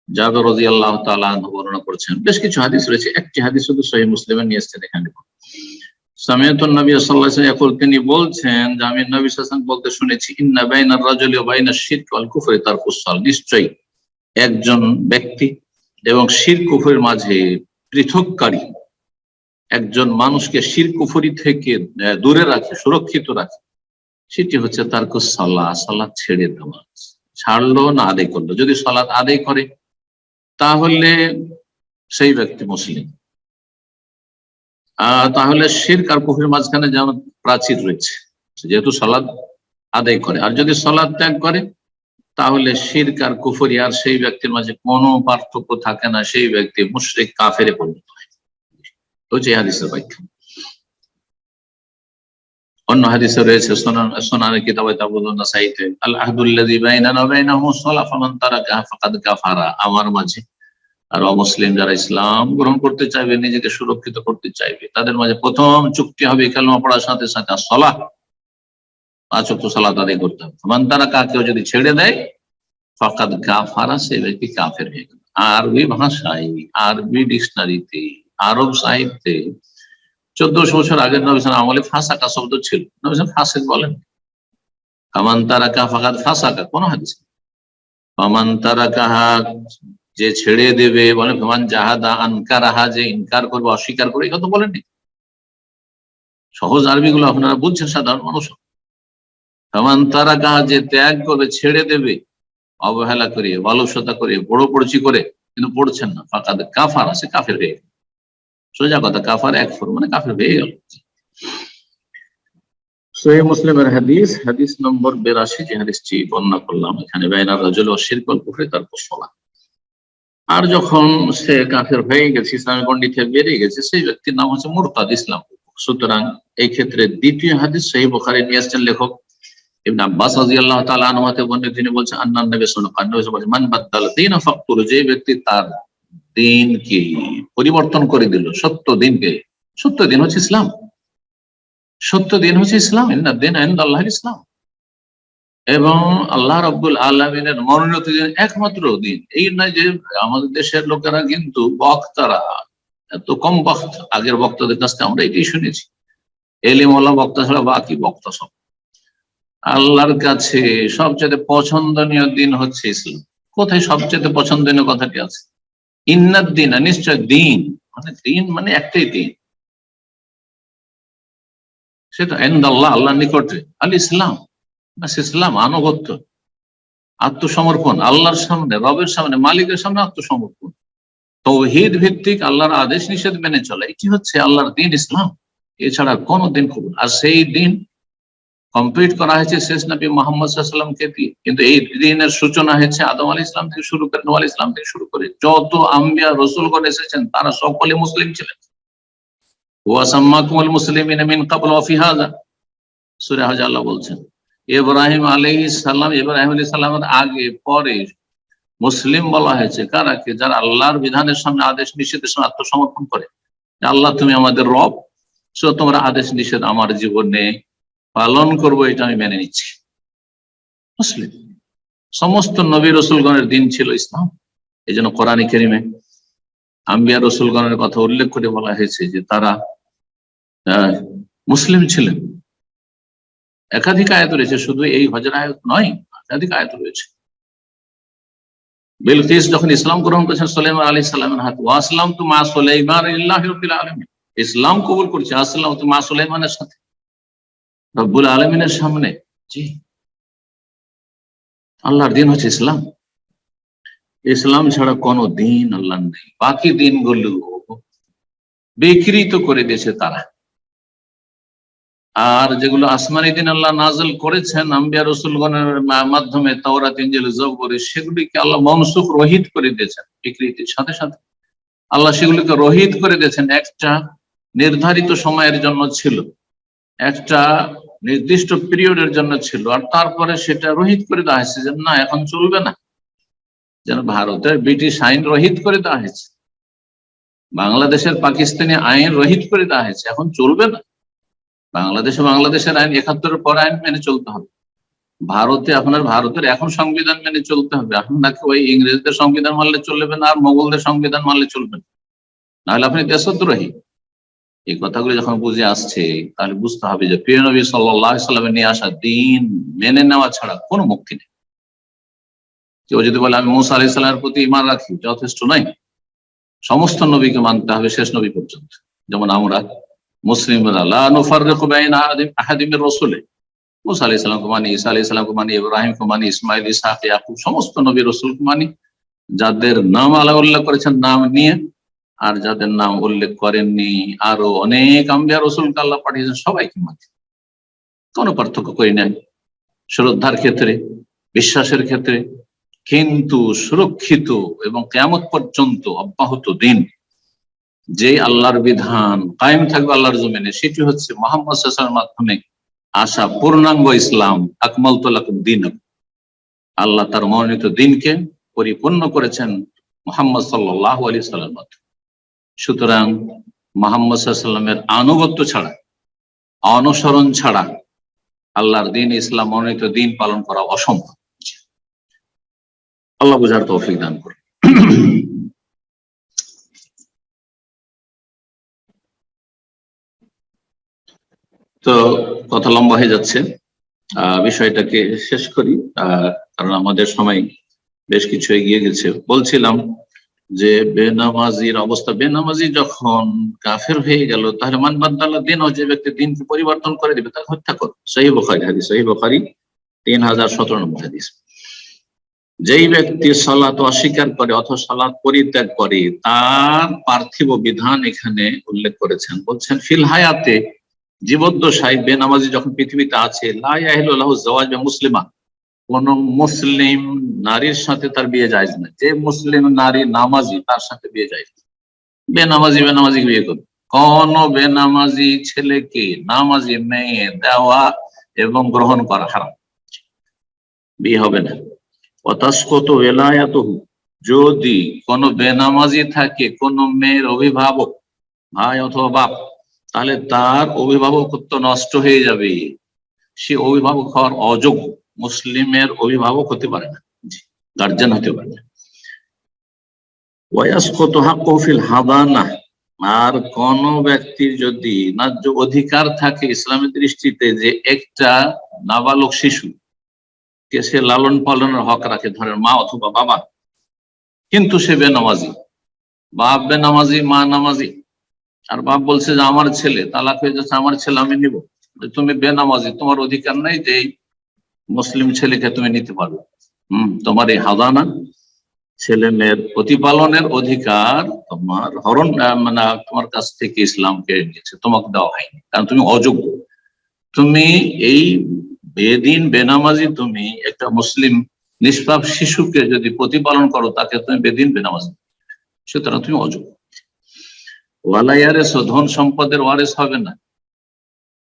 [SPEAKER 2] জাবের রাদিয়াল্লাহু তাআলা আনহু বর্ণনা করেছেন, বেশ কিছু হাদিস রয়েছে, একটি হাদিস শুধু সহিহ মুসলিমে নিয়ে এসেছেন এখানে। সামিয়াতুন নবী সাল্লাল্লাহু আলাইহি ওয়াসাল্লাম ইয়াকুল, তিনি বলছেন যে আমি নবী সাল্লাল্লাহু আলাইহি ওয়াসাল্লাম বলতে শুনেছি, ইন্না বাইনার রাজুলি ওয়া বাইনাশ শিরকি ওয়াল কুফরি তারকুস সালাত, নিশ্চয়ই একজন ব্যক্তি এবং শিরক কুফরের মাঝে পৃথককারী, একজন মানুষকে শিরক কুফরি থেকে দূরে রাখে, সুরক্ষিত রাখে, সেটি হচ্ছে তারকুস সালাত, সালাত ছেড়ে দেওয়া। ছাড়লো না আদায় করলো, যদি সালাত আদায় করে তাহলে সেই ব্যক্তি মুসলিম। তাহলে শিরক আর কুফরের মাঝখানে যেমন প্রাচীর রয়েছে, যেহেতু সালাত আদায় করে, আর যদি সালাত ত্যাগ করে তাহলে শিরক আর কুফরি আর সেই ব্যক্তির মাঝে কোনো পার্থক্য থাকে না, সেই ব্যক্তি মুশরিক কাফেরে পরিণত হয়। তো যে হাদিসের ব্যাখ্যা। অন্য হাদিসে রয়েছে সুনানের কিতাবে তাবুদুন নাসাইতে, আল আহদুল্লাযী বাইনানা ওয়া বাইনাহুম সালাহ ফামান তারাকাহা ফাকাদ কাফারা, আমার মাঝে আর অমুসলিম যারা ইসলাম গ্রহণ করতে চাইবে, নিজেকে সুরক্ষিত করতে চাইবে, তাদের মাঝে প্রথম চুক্তি হবে কালেমা পড়ার সাথে সাথে সালাহ, 5 ওয়াক্ত সালাত আদায় করতে হবে। ফামান তারাকা, কেউ যদি ছেড়ে দেয়, ফাকাদ কাফারা, সে ব্যক্তি কাফের হয়ে গেল। আরবি ভাষায়, আরবি ডিকশনারিতে, আরব সাহিত্যে 1400 বছর আগের নবী সাল্লাল্লাহু আলাইহি ওয়াসাল্লাম আমলে ফাসাকা শব্দ ছিল, নবী সাল্লাল্লাহু ফাসিক বলেন। ফামান তারাকা ফাকাদ ফাসাকা, কোন হাদিস ফামান তারাকাহা, যে ছেড়ে দেবে, বলে ফামান জাহাদা আনকারাহা, যে ইনকার করবে, অস্বীকার করবে, এই কথা বলেননি। সহজ আরবি গুলো আপনারা বুঝছেন, সাধারণ মানুষ। ফামান তারাকাহা, যে ত্যাগ করবে, ছেড়ে দেবে, অবহেলা করে, অলসতা করে, বড় পড়ছি করে, কিন্তু পড়ছেন না, ফাকাদ কাফারা, সে কাফের হয়ে গেল। সোজা কথা, কাফার একফর মানে কাফের হয়ে গেল। সহিহ মুসলিমের হাদিস, হাদিস নম্বর 82, যে হাদিসটি বর্ণনা করলাম এখানে, বাইনার রাজুল ওয়া শিরক ওয়াল কুফরি তারকুস সালাত। আর যখন সে কাফের হয়ে গেছে, ইসলামের গণ্ডি থেকে বেরিয়ে গেছে, সেই ব্যক্তির নাম হচ্ছে মুরতাদ, ইসলাম। সুতরাং এই ক্ষেত্রে দ্বিতীয় হাদিস সহিহ বুখারী নিয়ে আসছেন লেখক ইবনে আব্বাস রাদিয়াল্লাহু তাআলা আনহু থেকে বর্ণিত, তিনি বলছেন আন্নান নবী সাল্লাল্লাহু আলাইহি ওয়াসাল্লাম বলেছেন, মান বাদদালা দীনা ফাকতুলু, যে ব্যক্তি তার দিনকে পরিবর্তন করে দিল, সত্য দিনকে, সত্য দিন হচ্ছে ইসলাম, সত্য দিন হচ্ছে ইসলাম, ইন্নাদ দীনা ইনদাল্লাহিল ইসলাম, এবং আল্লাহ রাব্বুল আলামিনের মনোনীত দিন একমাত্র দিন। এই নয় যে আমাদের দেশের লোকেরা কিন্তু বক্তারা এত কম বক্তা, আগের বক্তাদের কাছ থেকে আমরা এটাই শুনেছি, এলিমওয়ালা বক্তা ছাড়া বাকি বক্তা সব। আল্লাহর কাছে সবচেয়ে পছন্দনীয় দিন হচ্ছে ইসলাম। কোথায় সবচেয়ে পছন্দনীয় কথাটি আছে? ইন্নাদ দিন, নিশ্চয় দিন, মানে দিন মানে একটাই দিন, সেটা ইনদাল্লাহ, আল্লাহর নিকটে, আল ইসলাম, ইসলাম, আনুগত্য, আত্মসমর্পণ, আল্লাহর সামনে, রবের সামনে, মালিকের সামনে আত্মসমর্পণ, তাওহীদ ভিত্তিক আল্লাহর আদেশ নিষেধ মেনে চলা, এটি হচ্ছে আল্লাহর দিন ইসলাম। এছাড়া কোন দিন কবুল। আর সেই দিন কমপ্লিট করা হয়েছে শেষ নবী মুহাম্মদ সাল্লাল্লাহু আলাইহি ওয়াসাল্লামকে দিয়ে, কিন্তু এই দিনের সূচনা হয়েছে আদম আলাইহিস সালাম থেকে শুরু করে, নূহ আলাইহিস সালাম থেকে শুরু করে যত আম্বিয়া রাসূলগণ এসেছেন তারা সকলে মুসলিম ছিলেন। ওয়া সাম্মাকুমুল মুসলিমিনা মিন ক্বাবল ওয়া ফি হাযা, সূরা হজ আল্লাহ বলছেন। ইব্রাহিম আলাইহিস সালাম, ইব্রাহিম আলাইহিস সালামের আগে পরে মুসলিম বলা হয়েছে কারাকে? যারা আল্লাহর বিধানের সামনে, আদেশ নিষেধের সামনে আত্মসমর্পণ করে, আল্লাহ তুমি আমাদের রব, সো তোমরা আদেশ নিষেধ আমার জীবনে পালন করবো, এটা আমি মেনে নিচ্ছি, মুসলিম। সমস্ত নবী রসুলগণের দিন ছিল ইসলাম। এই জন্য কোরআন কারীমে আম্বিয়া রসুলগণের কথা উল্লেখ করে বলা হয়েছে যে তারা মুসলিম ছিলেন। একাধিক আয়াত রয়েছে, শুধু এই হজের আয়াত নয়, একাধিক আয়াত রয়েছে। বিলকিস যখন ইসলাম গ্রহণ করেছেন সুলাইমান আলাইহিস সালামের হাতে, ওয়া আসলামতু মা সুলাইমান লিল্লাহি রাব্বিল আলামিন, ইসলাম কবুল করছে আসলামতু মা সুলাইমানের সাথে, রব্বুল আলামিনের সামনে। জি, আল্লাহর দিন হচ্ছে ইসলাম। ইসলাম ছাড়া কোনো দিন আল্লাহ নেই। বাকি দিনগুলো বিকৃত করে দিয়েছে তারা। আর যেগুলো আসমানি দিন আল্লাহ নাযিল করেছেন আম্বিয়া রাসূলগণের মাধ্যমে, তাওরাত, ইনজিল, জবুর, সেগুলিকে আল্লাহ মনসুখ, রহিত করে দিয়েছেন বিকৃতির সাথে সাথে। আল্লাহ সেগুলিকে রহিত করে দিয়েছেন। একটা নির্ধারিত সময়ের জন্য ছিল, একটা নির্দিষ্ট পিরিয়ডের জন্য ছিল, আর তারপরে সেটা রহিত করে দেওয়া হয়েছে যে না, এখন চলবে না। যেন ভারতের ব্রিটিশ আইন রহিত করে দেওয়া হয়েছে, বাংলাদেশের পাকিস্তানি আইন রহিত করে দেওয়া হয়েছে, এখন চলবে না। বাংলাদেশের আইন ৭১-এর পর আইন মেনে চলতে হবে। ভারতে আপনার ভারতের এখন সংবিধান মেনে চলতে হবে। আপনাকে ওই ইংরেজদের সংবিধান মানলে চলবে না, আর মোগলদের সংবিধান মানলে চলবে না, নাহলে আপনি দেশদ্রোহী। এই কথাগুলো যখন বুঝে আসছে তাহলে বুঝতে হবে যে প্রিয় নবী সাল্লাল্লাহু আলাইহি সাল্লামের নিয়ে আসা দিন মেনে নেওয়া ছাড়া কোনো মুক্তি নেই। কেউ যদি বলে আমি মুসা আলাইহিস সালামের প্রতি ঈমান রাখি, যথেষ্ট নয়, সমস্ত নবীকে মানতে হবে শেষ নবী পর্যন্ত। যেমন আমরা মুসলিমরা লা নুফাররিকু বাইনা আহাদিন মির রাসূলি, মুসা আলাইহিস সালামকে মানি, ঈসা আলাইহিস সালামকে মানি, ইব্রাহিমকে মানি, ইসমাইল, ইসহাক, ইয়াকুব, সমস্ত নবী রাসূলকে মানি। যাদের নাম আল্লাহ উল্লেখ করেছেন নাম নিয়ে, আর যাদের নাম উল্লেখ করেননি আরো অনেক আম্বিয়া রাসূলকে আল্লাহ পাঠিয়েছেন, সবাইকে মানি, কোনো পার্থক্য করি নাই শ্রদ্ধার ক্ষেত্রে, বিশ্বাসের ক্ষেত্রে। কিন্তু সুরক্ষিত এবং কিয়ামত পর্যন্ত অব্যাহত দিন যে আল্লাহর বিধান কায়েম থাকবে আল্লাহর জমিনে, সেটি হচ্ছে মুহাম্মদ সাল্লাল্লাহু আলাইহি ওয়াসাল্লামের মাধ্যমে আসা পূর্ণাঙ্গ ইসলাম। আকমালতু লাকুম দীনাকুম, আল্লাহ তার মনোনীত দিনকে পরিপূর্ণ করেছেন মুহাম্মদ সাল্লাল্লাহু আলাইহি ওয়াসাল্লামের মাধ্যমে। সুতরাং মুহাম্মদ সাল্লাল্লাহু আলাইহি ওয়াসাল্লামের আনুগত্য ছাড়া, অনুসরণ ছাড়া আল্লাহর দিন ইসলাম মনোনীত দিন পালন করা অসম্ভব। আল্লাহ বুঝার তৌফিক দান করুন। তো কথা লম্বা হয়ে যাচ্ছে, বিষয়টাকে শেষ করি, কারণ আমাদের সময় বেশ কিছু এগিয়ে গেছে। বলছিলাম যে বেনামাজির অবস্থা, বেনামাজি যখন কাফের হয়ে গেল তাহলে মান বাদ্দালা দিন, যে ব্যক্তি দিনকে পরিবর্তন করে দিবে তাকে হত্যা করো। সহিহ বুখারী হাদিস, সহিহ বুখারী 3017 নম্বর হাদিস। যেই ব্যক্তি সালাত অস্বীকার করে অথবা সালাত পরিত্যাগ করে তার পার্থিব বিধান এখানে উল্লেখ করেছেন। বলছেন ফিল হায়াতে, জীবদ্দশায় বেনামাজি যখন পৃথিবীতে আছে, লা ইয়াহিলু লাহু যাওয়াজ মুসলিমা, কোন মুসলিম নারীর সাথে তার বিয়ে জায়েজ না। যে মুসলিম নারী নামাজি তার সাথে বিয়ে জায়েজ না। বেনামাজি বেনামাজিকে বিয়ে করবে, কোন বেনামাজি ছেলেকে নামাজি মেয়ে দেওয়া এবং গ্রহণ করা হারাম, বিয়ে হবে না। অতাসকত ওয়ালায়াতুহু, যদি কোন বেনামাজি থাকে কোন মেয়ের অভিভাবক, ভাই অথবা বাপ, তাহলে তার অভিভাবকত্ব নষ্ট হয়ে যাবে, সে অভিভাবক হওয়ার অযোগ্য, মুসলিমের অভিভাবক হতে পারে না, গার্জেন হতে পারে না। ওয়ায়াসকুতু হাক্কুহু ফিল হাদানা, আর কোন ব্যক্তির যদি ন্যায্য অধিকার থাকে ইসলামের দৃষ্টিতে যে একটা নাবালক শিশু কে সে লালন পালনের হক রাখে, ধরেন মা অথবা বাবা, কিন্তু সে বেনামাজি, বাপ বেনামাজি মা নামাজি, আর বাপ বলছে যে আমার ছেলে তালাক হয়ে যাচ্ছে, আমার ছেলে আমি নিব, তুমি বেনামাজি, তোমার অধিকার নেই যে মুসলিম ছেলেকে তুমি নিতে পারবে। তোমার এই হাদানা, ছেলে মেয়ের প্রতিপালনের অধিকার তোমার হরণ, মানে তোমার কাছ থেকে ইসলাম কেড়ে নিয়েছে, তোমাকে দেওয়া হয়নি, কারণ তুমি অযোগ্য। তুমি এই বেদিন বেনামাজি, তুমি একটা মুসলিম নিষ্পাপ শিশুকে যদি প্রতিপালন করো তাকে তুমি বেদিন বেনামাজি, সুতরাং তুমি অযোগ্য। ওয়ালাইয়ারেস, ধন সম্পদের ওয়ারেস হবে না।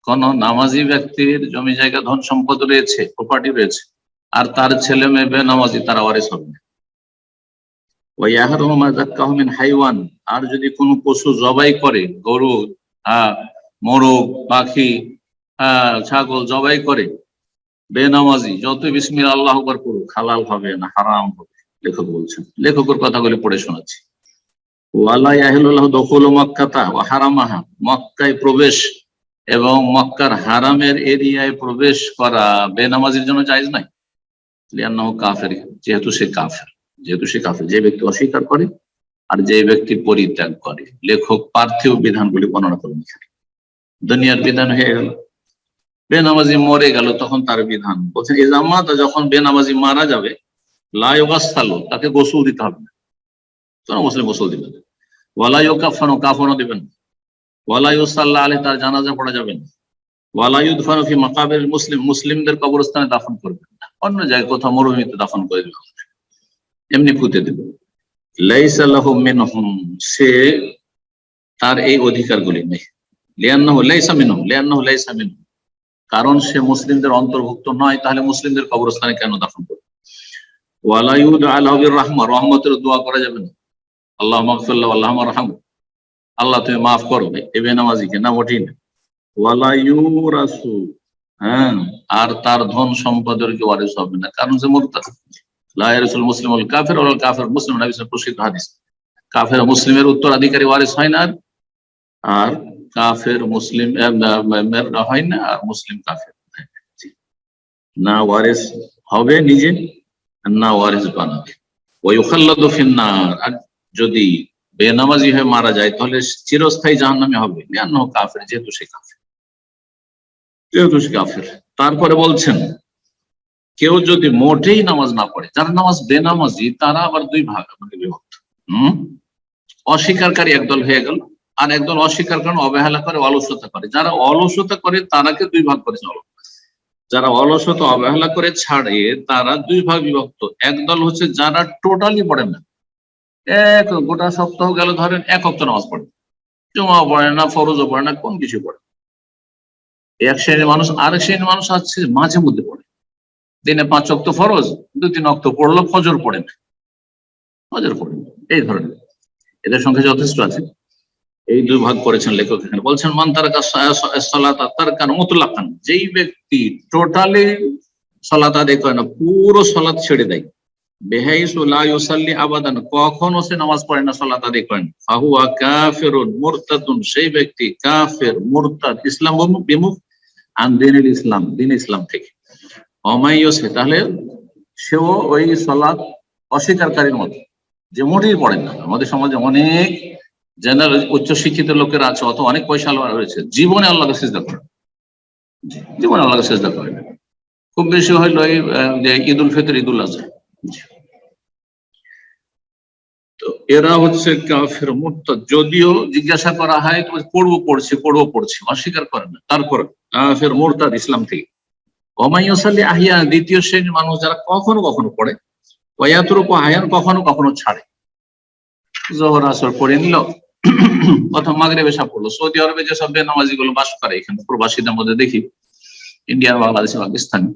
[SPEAKER 2] কোন নামাজি ব্যক্তির জমি জায়গা ধন সম্পদ রয়েছে, প্রপার্টি রয়েছে, আর তার ছেলে মেয়ে বেনামাজি, তারা ওয়ারেস হবে না। ওয়াইয়াহরুমু মা যাক্কাহু মিন হাইওয়ান, আর যদি কোনো পশু জবাই করে, গরু, মোরগ, পাখি, ছাগল জবাই করে বেনামাজি, যত বিসমিল্লাহ আল্লাহু আকবার করুক, হালাল হবে না, হারাম হবে। লেখক বলছেন, লেখকের কথাগুলি পড়ে শোনাচ্ছি। ওয়ালা ইয়াহিলু লাহু দুখুলু মক্কাতা ওয়া হারামাহা, মক্কায় প্রবেশ এবং মক্কার হারামের এরিয়ায় প্রবেশ করা বেনামাজির জন্য জায়েজ নাই। লিআন্নাহু কাফির, যেহেতু সে কাফের, যে ব্যক্তি অস্বীকার করে আর যে ব্যক্তি পরিত্যাগ করে। লেখক পার্থিব বিধানগুলি বর্ণনা করেন। দুনিয়ার বিধান হয়ে গেল, বেনামাজি মরে গেল, তখন তার বিধান বলছেন ইজামাতা, যখন বেনামাজি মারা যাবে, লা ইউগাসসালু, তাকে গোসল দিতে হবে না, কোনো মুসলিম গোসল দিবে না। ওয়ালা ইউকাফানু, কাফনও দিবেন না। ওয়ালা ইউসাল্লা আলাইহি, তার জানাজা পড়া যাবে না। ওয়ালা ইউদফানু ফি মাকাবির মুসলিম, মুসলিমদের কবরস্থানে দাফন করবেন না, অন্য জায়গায় কোথাও মরুভূমিতে দাফন করে দিবেন, এমনি পুঁতে দেবে। লাইসা লাহু মিনহুম, সে তার এই অধিকারগুলি নেই। লিআন্নাহু লাইসা মিনহুম, লিআন্নাহু লাইসা মিনহুম, কারণ সে মুসলিমদের অন্তর্ভুক্ত নয়, তাহলে মুসলিমদের কবরস্থানে কেন দাফন করবে। ওয়ালা ইউদআ লাহু বিররাহমা, রহমতের দোয়া করা যাবে না। আল্লাহুম্মা গফির লাহু আল্লাহুম্মা আরহামহু, আল্লাহ তুমি মাফ করো এই বেনামাজিকে, না মোটেই না। ওয়ালা ইউরাসু, আর তার ধন সম্পদের কি ওয়ারিস হবে না, কারণ সে মুরতাদ। লা ইয়ারিসুল মুসলিমুল কাফির ওয়াল কাফির মুসলিম, নবী সাল্লাল্লাহু আলাইহি ওয়াসাল্লাম প্রসিদ্ধ হাদিস। কাফের মুসলিমের উত্তরাধিকারী ওয়ারিস হয় না, আর কাফের মুসলিম হয় না, আর মুসলিম কাফের না ওয়ারিস হবে নিজে, না ওয়ারিস বানাবে। ওয়ায়ুখাল্লাদু ফিন্নার, আর যদি বেনামাজি হয়ে মারা যায় তাহলে চিরস্থায়ী জাহান্নামে হবে, লিআন্নাহু কাফের, যেহেতু সে কাফের। তারপরে বলছেন কেউ যদি মোটেই নামাজ না পড়ে, যারা নামাজ বেনামাজি তারা আবার দুই ভাগ বিভক্ত। অস্বীকারী একদল হয়ে গেল, আর একদল অস্বীকার করেন, অবহেলা করে, অলসতা করে। যারা অলসতা করে তারাকে দুই ভাগ করেছে। যারা অলসতা অবহেলা করে ছাড়ে তারা দুই ভাগ বিভক্ত। একদল হচ্ছে যারা টোটালি পড়ে না, গোটা সপ্তাহ গেল ধরেন এক ওয়াক্ত নামাজ পড়ে, জুমাও পড়ে না, ফরজও পড়ে না, কোন কিছু পড়ে। এক শ্রেণীর মানুষ। আরেক শ্রেণীর মানুষ আছে মাঝে মধ্যে পড়ে, দিনে 5 ওয়াক্ত ফরজ, 2-3 ওয়াক্ত পড়লো, ফজর পড়ে না, এই ধরনের। এদের সংখ্যা যথেষ্ট আছে। এই দুই ভাগ করেছেন লেখক এখানে। বলছেন মান তারাকা সালাত তারকান মুতলাকান, যেই ব্যক্তি টোটালি সালাত আদায় করে না, পুরো সালাত ছেড়ে দেয়, বিহাইসু লা ইউসাল্লি আবাদান, কখনো সে নামাজ পড়ে না, সালাত আদায় করে না, ফাহুয়া কাফিরুন মুরতাদুন, সেই ব্যক্তি কাফের, মুরতাদ, ইসলাম বিমুখ, আন দ্বীনিল ইসলাম, দ্বীন ইসলাম থেকে। অমাইয়সে, তাহলে সেও ওই সালাত অস্বীকারীর মতো, যে মোটেই পড়ে না। আমাদের সমাজে অনেক জেনারেল উচ্চ শিক্ষিত লোকেরা আছে, অত অনেক পয়সা রয়েছে, জীবনে আল্লাহকে সিজদা করে, জীবনে আল্লাহকে সিজদা করে না। খুব বেশি হইলো এই যে ঈদ উল ফিতর, ঈদ উল আজহা। তো এরা হচ্ছে কাফের, মুরতাদ। যদিও জিজ্ঞাসা করা হয় পড়ছি, অস্বীকার করে না, তারপর কাফের, মুরতাদ, ইসলাম থেকে। ওমাইয়ুসাল্লি আহিয়া, দ্বিতীয় শ্রেণীর মানুষ যারা কখনো কখনো পড়ে, ওয়ায়াতরুকু আহয়ান, কখনো কখনো ছাড়ে। জোহর আসর পড়ে নিল, অথবা মাগরিব এশা পড়লো। সৌদি আরবে যেসব বেনামাজি গুলো বাস করে, এখানে প্রবাসীদের মধ্যে দেখি, ইন্ডিয়ার, বাংলাদেশি, পাকিস্তানি,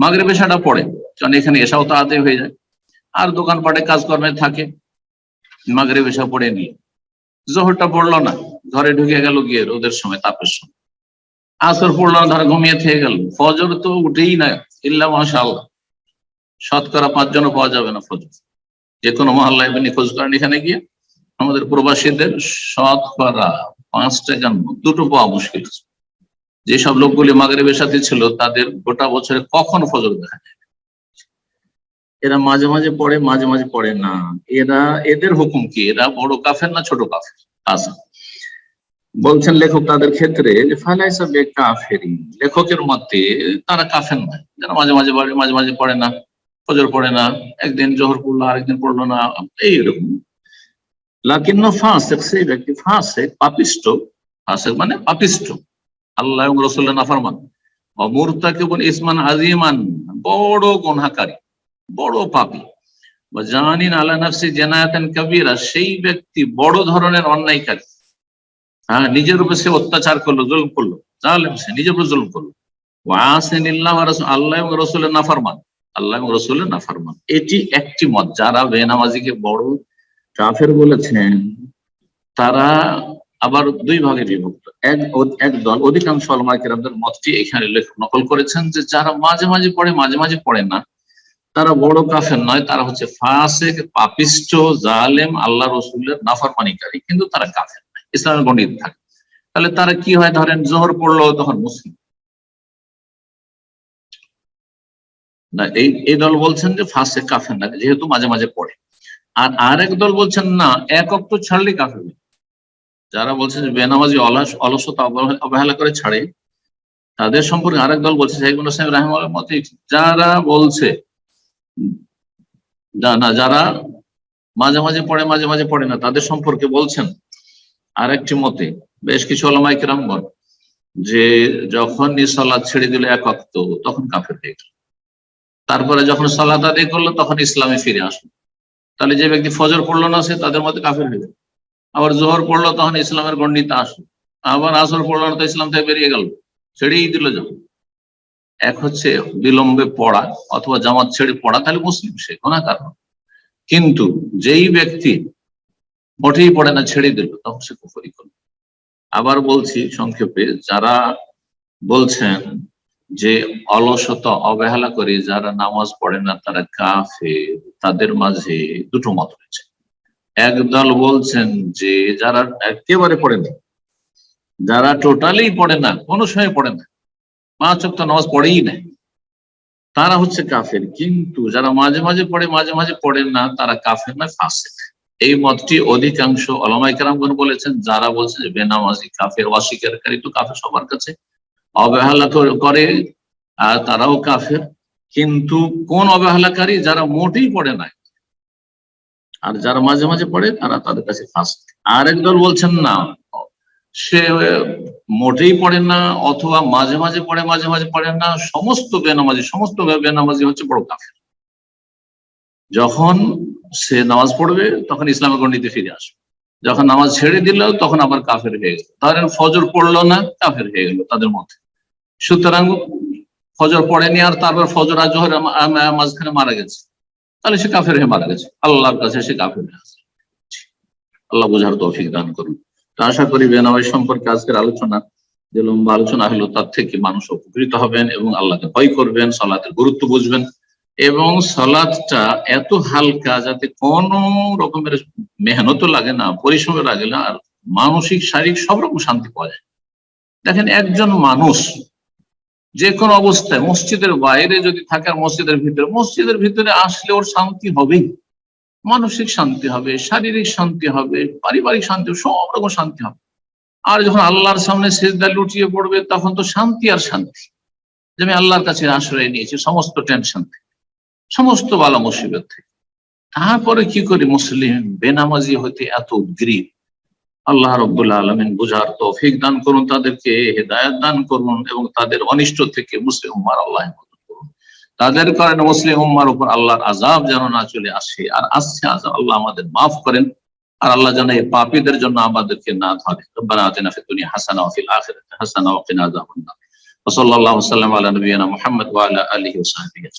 [SPEAKER 2] মাগরিব এশাটা পড়ে, কারণ এখানে এশাও তো আদায় হয়ে যায়, আর দোকানপাটে কাজকর্মে থাকে, মাগরিব এশা পড়ে নিল। জোহরটা পড়লো না, ঘরে ঢুকে গেল গিয়ে রোদের সময়, তাপের সময়। আসর পড়লো না, ধরে ঘুমিয়ে থেকে গেল। ফজর তো উঠেই না, ইল্লা মাশাআল্লাহ, শতকরা 5 জনও পাওয়া যাবে না ফজর। যে কোনো মহল্লায় খোঁজ করেন, এখানে গিয়ে আমাদের প্রবাসীদের শতকরা 5টা জন্ম, 2টো পাওয়া মুশকিল। যেসব লোকগুলি মাগরিবের সাথে ছিল তাদের গোটা বছরে কখন ফজর দেখা যায়। এরা মাঝে মাঝে পড়ে, মাঝে মাঝে পড়ে না। এদের হুকুম কি? এরা বড় কাফের না ছোট কাফের? আচ্ছা, বলছেন লেখক তাদের ক্ষেত্রে যে ফালাইসা বে কাফেরি, লেখকের মতে তারা কাফের নয়, যারা মাঝে মাঝে পড়ে, মাঝে মাঝে পড়ে না, ফজর পড়ে না, একদিন জোহর পড়লো, আরেকদিন পড়লো না, এইরকম। লাকিন্ন ফাসিক, সেই ব্যক্তি ফাসিক, পাপিষ্ট। ফাসিক মানে পাপিষ্ট, আল্লাহ এবং রাসূলের নাফরমান। মুরতাকিবুন ইসমান আযীমান, বড় গুনাহকারী, বড় পাপী। জানিন আলা নাফসি জানায়াতান কাবীরা, সেই ব্যক্তি বড় ধরনের অন্যায়কারী। হ্যাঁ, নিজের উপর সে অত্যাচার করলো, জুলম করলো, জালেম, সে নিজের উপর জুলম করলো। ওয়াসিনিল্লাহ ওয়া রাসূল, আল্লাহ এবং রাসূলের নাফরমান, আল্লাহ এবং রাসূলের নাফরমান। এটি একটি মত। যারা বেনামাজিকে বড় কাফের বলেছেন তারা আবার দুই ভাগে বিভক্ত। এক দল, অধিকাংশ উলামায়ে কেরামদের মতটি এখানে লেখক নকল করেছেন, যে যারা মাঝে মাঝে পড়ে, মাঝে মাঝে পড়ে না, তারা বড় কাফের নয়, তারা হচ্ছে ফাসিক, পাপিষ্ট, জালেম, আল্লাহ রাসূলের নাফরমানিকারী, কিন্তু তারা কাফের নয়, ইসলামের গণ্ডিতে থাকে। তাহলে তারা কি হয়? ধরেন জোহর পড়লো, তখন মুসলিম না। এই দল বলছেন যে ফাসিক, কাফের না, যেহেতু মাঝে মাঝে পড়ে। আর আরেক দল বলছেন না, এক ওয়াক্ত ছাড়লে কাফের। যারা বলছেন যে বেনামাজি অলসতা অবহেলা করে ছাড়ে, তাদের সম্পর্কে আরেক দল বলছে, শাইখ ইবনে সাইয়্যিদ রাহিমাহুল্লাহর মতে, যারা বলছে যারা মাঝে মাঝে পড়ে, মাঝে মাঝে পড়ে না, তাদের সম্পর্কে বলছেন আরেকটি মতে, বেশ কিছু উলামায়ে কেরামগণ, যে যখন সালাত ছেড়ে দিল এক ওয়াক্ত, তখন কাফের হয়ে গেল। তারপরে যখন সালাত আদায় করলো, তখন ইসলামে ফিরে আসলো। তাহলে যে ব্যক্তি ফজর পড়লো না, সে তাদের মধ্যে কাফের হয়ে গেল। আবার জোহর পড়লো, তখন ইসলামের গণ্ডিতে আসলো। আবার আসর পড়লো না, তো ইসলাম থেকে বেরিয়ে গেল, ছেড়েই দিল। যখন এক হচ্ছে বিলম্বে পড়া অথবা জামাত ছেড়ে পড়া, তাহলে মুসলিম, সে গুনাহগার। কিন্তু যেই ব্যক্তি মোটেই পড়ে না, ছেড়ে দিল, তখন সে কুফরি করল। আবার বলছি সংক্ষেপে, যারা বলছেন যে অলসতা অবহেলা করে যারা নামাজ পড়ে না তারা কাফের, তাদের মাঝে দুটো মত রয়েছে। একদল বলছেন যে যারা একেবারে পড়ে না, যারা টোটালি পড়ে না, কোনো সময় পড়ে না, 5 ওয়াক্ত নামাজ পড়েই না, তারা হচ্ছে কাফের। কিন্তু যারা মাঝে মাঝে পড়ে মাঝে মাঝে পড়েন না, তারা কাফের না, ফাসিক। এই মতটি অধিকাংশ উলামায়ে কেরামগণ বলেছেন। যারা বলছে যে বেনামাজি কাফের, অস্বীকারী তো কাফের সবার কাছে, অবহেলা করে আর তারাও কাফের। কিন্তু কোন অবহেলাকারী? যারা মোটেই পড়ে না, আর যারা মাঝে মাঝে পড়ে তারা তাদের কাছে ফাসিক। আরেক দল বলছেন না, সে মোটেই পড়ে না, অথবা মাঝে মাঝে পড়ে মাঝে মাঝে পড়ে না, সমস্ত বেনামাজি হচ্ছে বড় কাফের। যখন সে নামাজ পড়বে তখন ইসলামের গণ্ডিতে ফিরে আসবে, যখন নামাজ ছেড়ে দিল তখন আবার কাফের হয়ে গেল। তাদের ফজর পড়লো না, কাফের হয়ে গেল তাদের মধ্যে। সুতরাং ফজর পড়েনি আর তারপর ফজর আর জোহর মাঝখানে মারা গেছে, তাহলে সে কাফের হয়ে মারা গেছে, আল্লাহর কাছে সে কাফের হয়ে আছে। আল্লাহ বোঝার তৌফিক দান করুন। তো আশা করি বেনামাজি সম্পর্কে আজকের আলোচনা, যে লম্বা আলোচনা হলো, তার থেকে মানুষ উপকৃত হবেন এবং আল্লাহকে ভয় করবেন, সালাতের গুরুত্ব বুঝবেন। এবং সালাতটা এত হালকা যাতে কোনো রকমের মেহনতও লাগে না, পরিশ্রমও লাগে না, আর মানসিক শারীরিক সব রকম শান্তি পাওয়া যায়। দেখেন, একজন মানুষ যে কোনো অবস্থায় মসজিদের বাইরে যদি থাকে আর মসজিদের ভিতরে আসলে ওর শান্তি হবেই, মানসিক শান্তি হবে, শারীরিক শান্তি হবে, পারিবারিক শান্তি, সব রকম শান্তি হবে। আর যখন আল্লাহর সামনে সিজদা লুটিয়ে পড়বে তখন তো শান্তি আর শান্তি, যে আমি আল্লাহর কাছে আশ্রয় নিয়েছি সমস্ত টেনশন থেকে, সমস্ত বালা মুসিবত থেকে। তারপরে কি করে মুসলিম বেনামাজি হতে এত উদ্গ্রীব? আল্লাহ রাব্বুল আলামিন বুঝার তৌফিক দান করুন, তাদেরকে হেদায়েত দান করুন এবং তাদের অনিষ্ট থেকে মুসলিম উম্মাহর আল্লাহ হেফাজত করুন। তাদের কারণে মুসলিম উম্মাহর উপর আল্লাহর আযাব যেন না চলে আসে, আর আসছে আযাব আল্লাহ আমাদের মাফ করেন, আর আল্লাহ যেন এই পাপীদের জন্য আমাদেরকে না ধরে। রব্বানা আতিনা ফিদ দুনিয়া হাসানাহ ওয়া ফিল আখিরাতি হাসানাহ ওয়া কিনা আযাবান নার। ওয়া সাল্লাল্লাহু ওয়া সাল্লাম আলা নবিয়িনা মুহাম্মদ ওয়া আলা আলিহি ওয়া সাহবিহি।